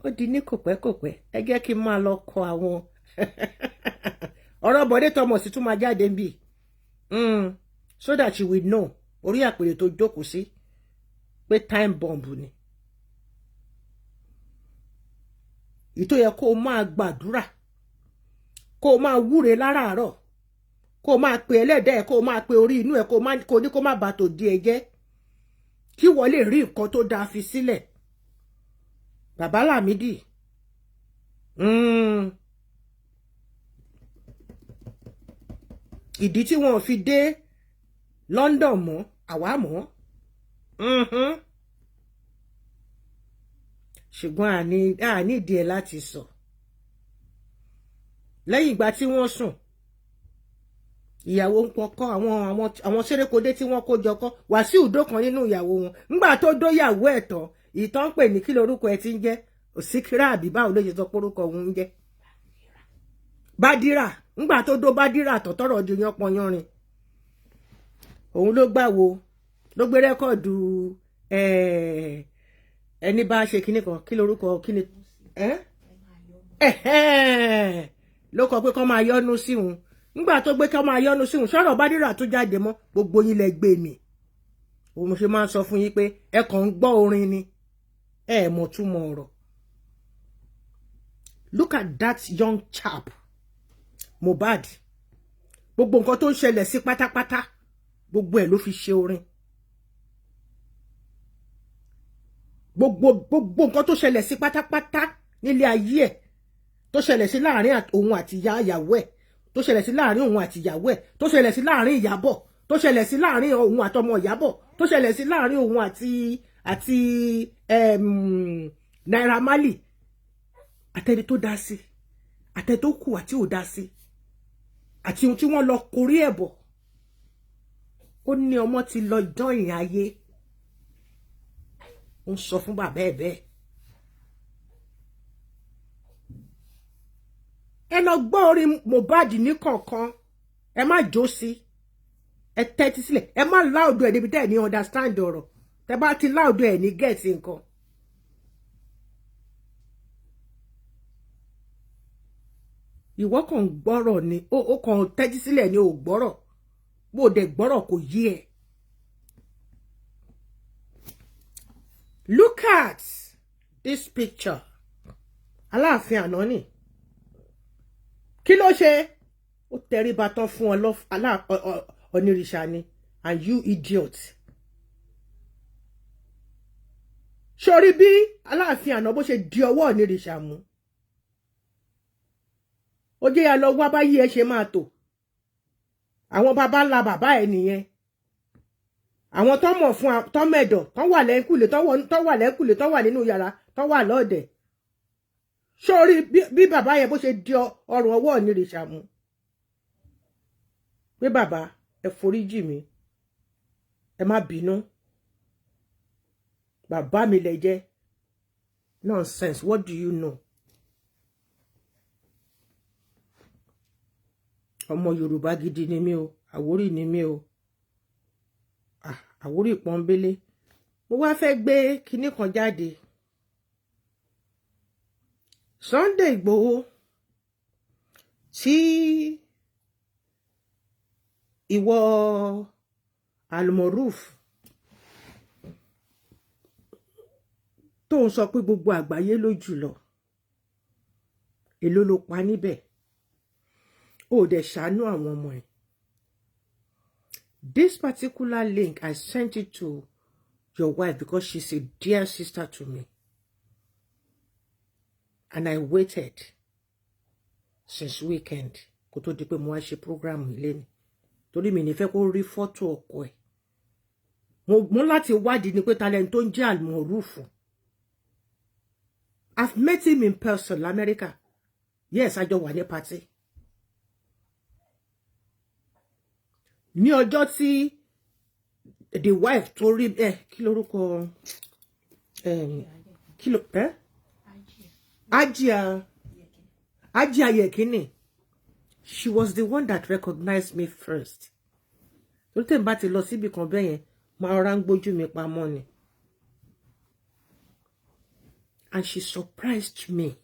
ó di ní kòpẹ́kòpẹ́ ẹ jẹ́ kí n máa lọ kọ àwọn ọ̀rọ̀ Bọ̀dé Thomas tún máa jáde ń bì so that you will know orí àpèrè tó jókòó sí pé time bomb ni ìtò yẹ kó o máa gbàdúrà kó o máa wúre láràárọ̀ kó o máa pe ẹlẹ́dàá kó o máa pe orí inú ẹ kó o ní kó má bà tó di ẹ jẹ́ kí wọ́n lè rí nǹkan tó dáa fi sílẹ̀. Bàbá Lámídì ìdí tí wọn fi dé London mọ́ àwa mọ́ ṣùgbọ́n àní ìdí ẹ̀ láti sọ lẹ́yìn ìgbà tí wọ́n sùn ìyàwó ń pọkọ àwọn sérékodé tí wọ́n kó jọ kọ́ Wàsíù dókan nínú ìyàwó wọn nígbà tó dóyàwó ẹ̀ tán ìtàn pè ní kí lorúkọ ẹ ti ń jẹ́ Òsíkírà àbí báwo ló ṣe sọ pé orúkọ òun jẹ́ Bádírà ńgbà tó dó Bádírà tọ̀tọ̀rọ̀ ju yánpọnyánrin òun ló gbàwo ló gbé rẹ́kọ̀dù ẹni bá ṣe kíní kan kí lorúkọ kíní ló kọ pé kọ́ máa yọ́nú sí òun ńgbà tó gbé kọ́ máa yọ́nú sí òun sọ̀rọ̀ Bádírà tó jáde mọ́ gbogbo yín lẹ gbé mi òun ṣe máa ń sọ fún yín pé ẹ kàn ń gbọ́ orin ni ẹ mọ̀ túmọ̀ ọ̀rọ̀. Look at that young chap Mohbad gbogbo nǹkan tó ń ṣẹlẹ̀ sí pátápátá gbogbo ẹ̀ ló fi ṣe orin gbogbo nǹkan tó ṣẹlẹ̀ sí pátápátá nílé ayé ẹ̀ tó ṣẹlẹ̀ sí láàrin òun àti ìyàwó ẹ̀ tó ṣẹlẹ̀ sí láàrin òun àti ìyàwó ẹ̀ tó ṣẹlẹ̀ sí láàrin Ìyábọ̀ tó ṣẹlẹ̀ sí láàrin òun àtọmọ Ìyábọ̀ tó ṣẹlẹ̀ sí láàrin òun àti Naira Marley àtẹni tó dá sí àtẹni tó kù àti ò dá sí àti ohun tí wọ́n lọ korí ẹ̀ bọ̀ ó ní ọmọ ti lọ jọyìn ayé ó ń sọ fún bàbá ẹ̀ bẹ́ẹ̀ ẹ lọ gbọ́ orin Mohbad ní kọ̀ọ̀kan ẹ má jó sí ẹ tẹ́tí sílẹ̀ ẹ má láòdù ẹ̀ débi tẹ́ ẹ̀ ní understand ọ̀rọ̀ tẹ́ bá ti láòdù ẹ̀ ní gẹ̀ẹ́sì nǹkan. Ìwọ kàn gbọ́rọ̀ ni ó kàn tẹ́tí sílẹ̀ ni ò gbọ́rọ̀ bó dẹ̀ gbọ́rọ̀ kò yé ẹ. Look at this picture. Àlàáfín àná ni. Kí ló ṣe? Ó tẹríba tán fún onírìṣà ni and you idiot. Sórí bí Àlàáfín àná bó ṣe di ọwọ́ onírìṣà mú. Ó jẹ́ ya lọ wá báyìí ẹ ṣe máa tò. Àwọn baba ńlá bàbá ẹ nìyẹn. Àwọn tó mọ̀ fún tó mẹ̀dọ̀ tó wà lẹ́kùlé tó wà nínú yàrá tó wà lọ́ọ̀dẹ̀. Sórí bí bàbá yẹn bó ṣe di ọrùn ọwọ́ onírìṣà mú. Pé bàbá ẹ foríjì mi. Ẹ má bínú. Bàbá mi lẹ jẹ́. Nonsense, what do you know? Ọmọ Yorùbá gidi ni mí o, Àwórì ni mí o. Àwórì pọ́nbélé. Mo wá fẹ́ gbé kinní kan jáde. Sunday Igboho tí ìwọ Almoruf tó ń sọ pé gbogbo àgbáyé ló jùlọ. Èló ló pa níbẹ̀. Ó dẹ̀ ṣàánú àwọn ọmọ ẹ̀. This particular link, I sent it to your wife because she's a dear sister to me. And I waited since weekend kó tó di pé mo wá ṣe program ilé ni. Torí mi ní fẹ́ kó rí fọ́tò ọkọ ẹ̀. Mo láti wádìí ni pé talent tó ń jẹ́ Almoruf. I've met him in person in America. Yes, a jọ wà ní party. Ní ọjọ́ tí the wife tó rí kí lorúkọ Ajia Yekini. She was the one that recognized me first. Tó tẹ̀ bá ti lọ síbi kan bẹ́yẹn máa rọra ń gbójú mi pamọ́ ni. And she surprised me.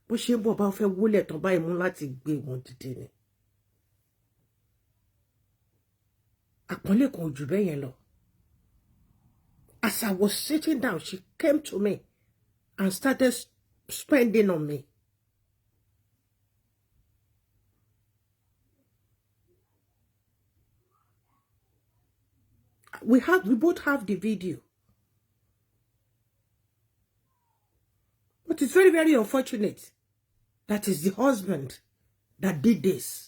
Bó ṣe ń bọ̀ bá fẹ́ wólẹ̀ tán báyìí mú láti gbé wọn dìde ni. Àpọ́nlé kan jù bẹ́yẹn lọ. As I was sitting down, she came to me and started spending on me. We both have the video. But it's very, very unfortunate that is the husband that did this.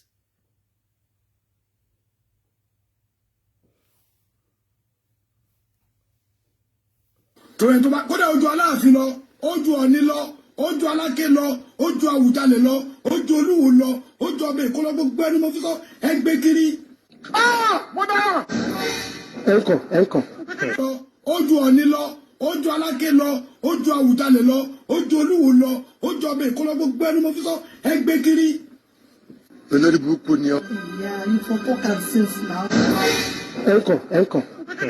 Torí tó bá kódà ojú Aláàfin lọ, ojú Ọ̀ọ̀ni lọ, ojú Aláké lọ, ojú Àwùjalẹ̀ lọ, ojú Olúwo lọ, ojú ọbẹ̀ Èkó lọ, gbogbo ẹni mo fi sọ ẹgbẹ́ kiri. Mo dára. Ẹ̀kọ́. Ojú Ọ̀ọ̀ni lọ, ó ju Aláké lọ ó ju Àwùjalẹ̀ lọ ó ju Olúwo lọ ó ju ọbẹ̀ Èkó gbogbo ẹnu mo fi sọ ẹgbẹ́ kiri. olórí burúkú ni ọ. Yeah, you for talk and sense now. ẹ̀kọ́.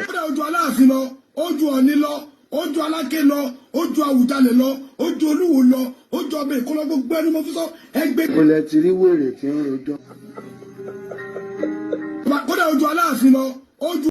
ó dà ó ju Aláàfin lọ ó ju Ọ̀ọ̀ni lọ ó ju Aláké lọ ó ju Àwùjalẹ̀ lọ ó ju Olúwo lọ ó ju ọbẹ̀ Èkó gbogbo ẹnu mo fi sọ ẹgbẹ́. kò lẹ ti rí wèrè tí ń rojọ́. ó dà ó ju Aláàfin lọ ó ju.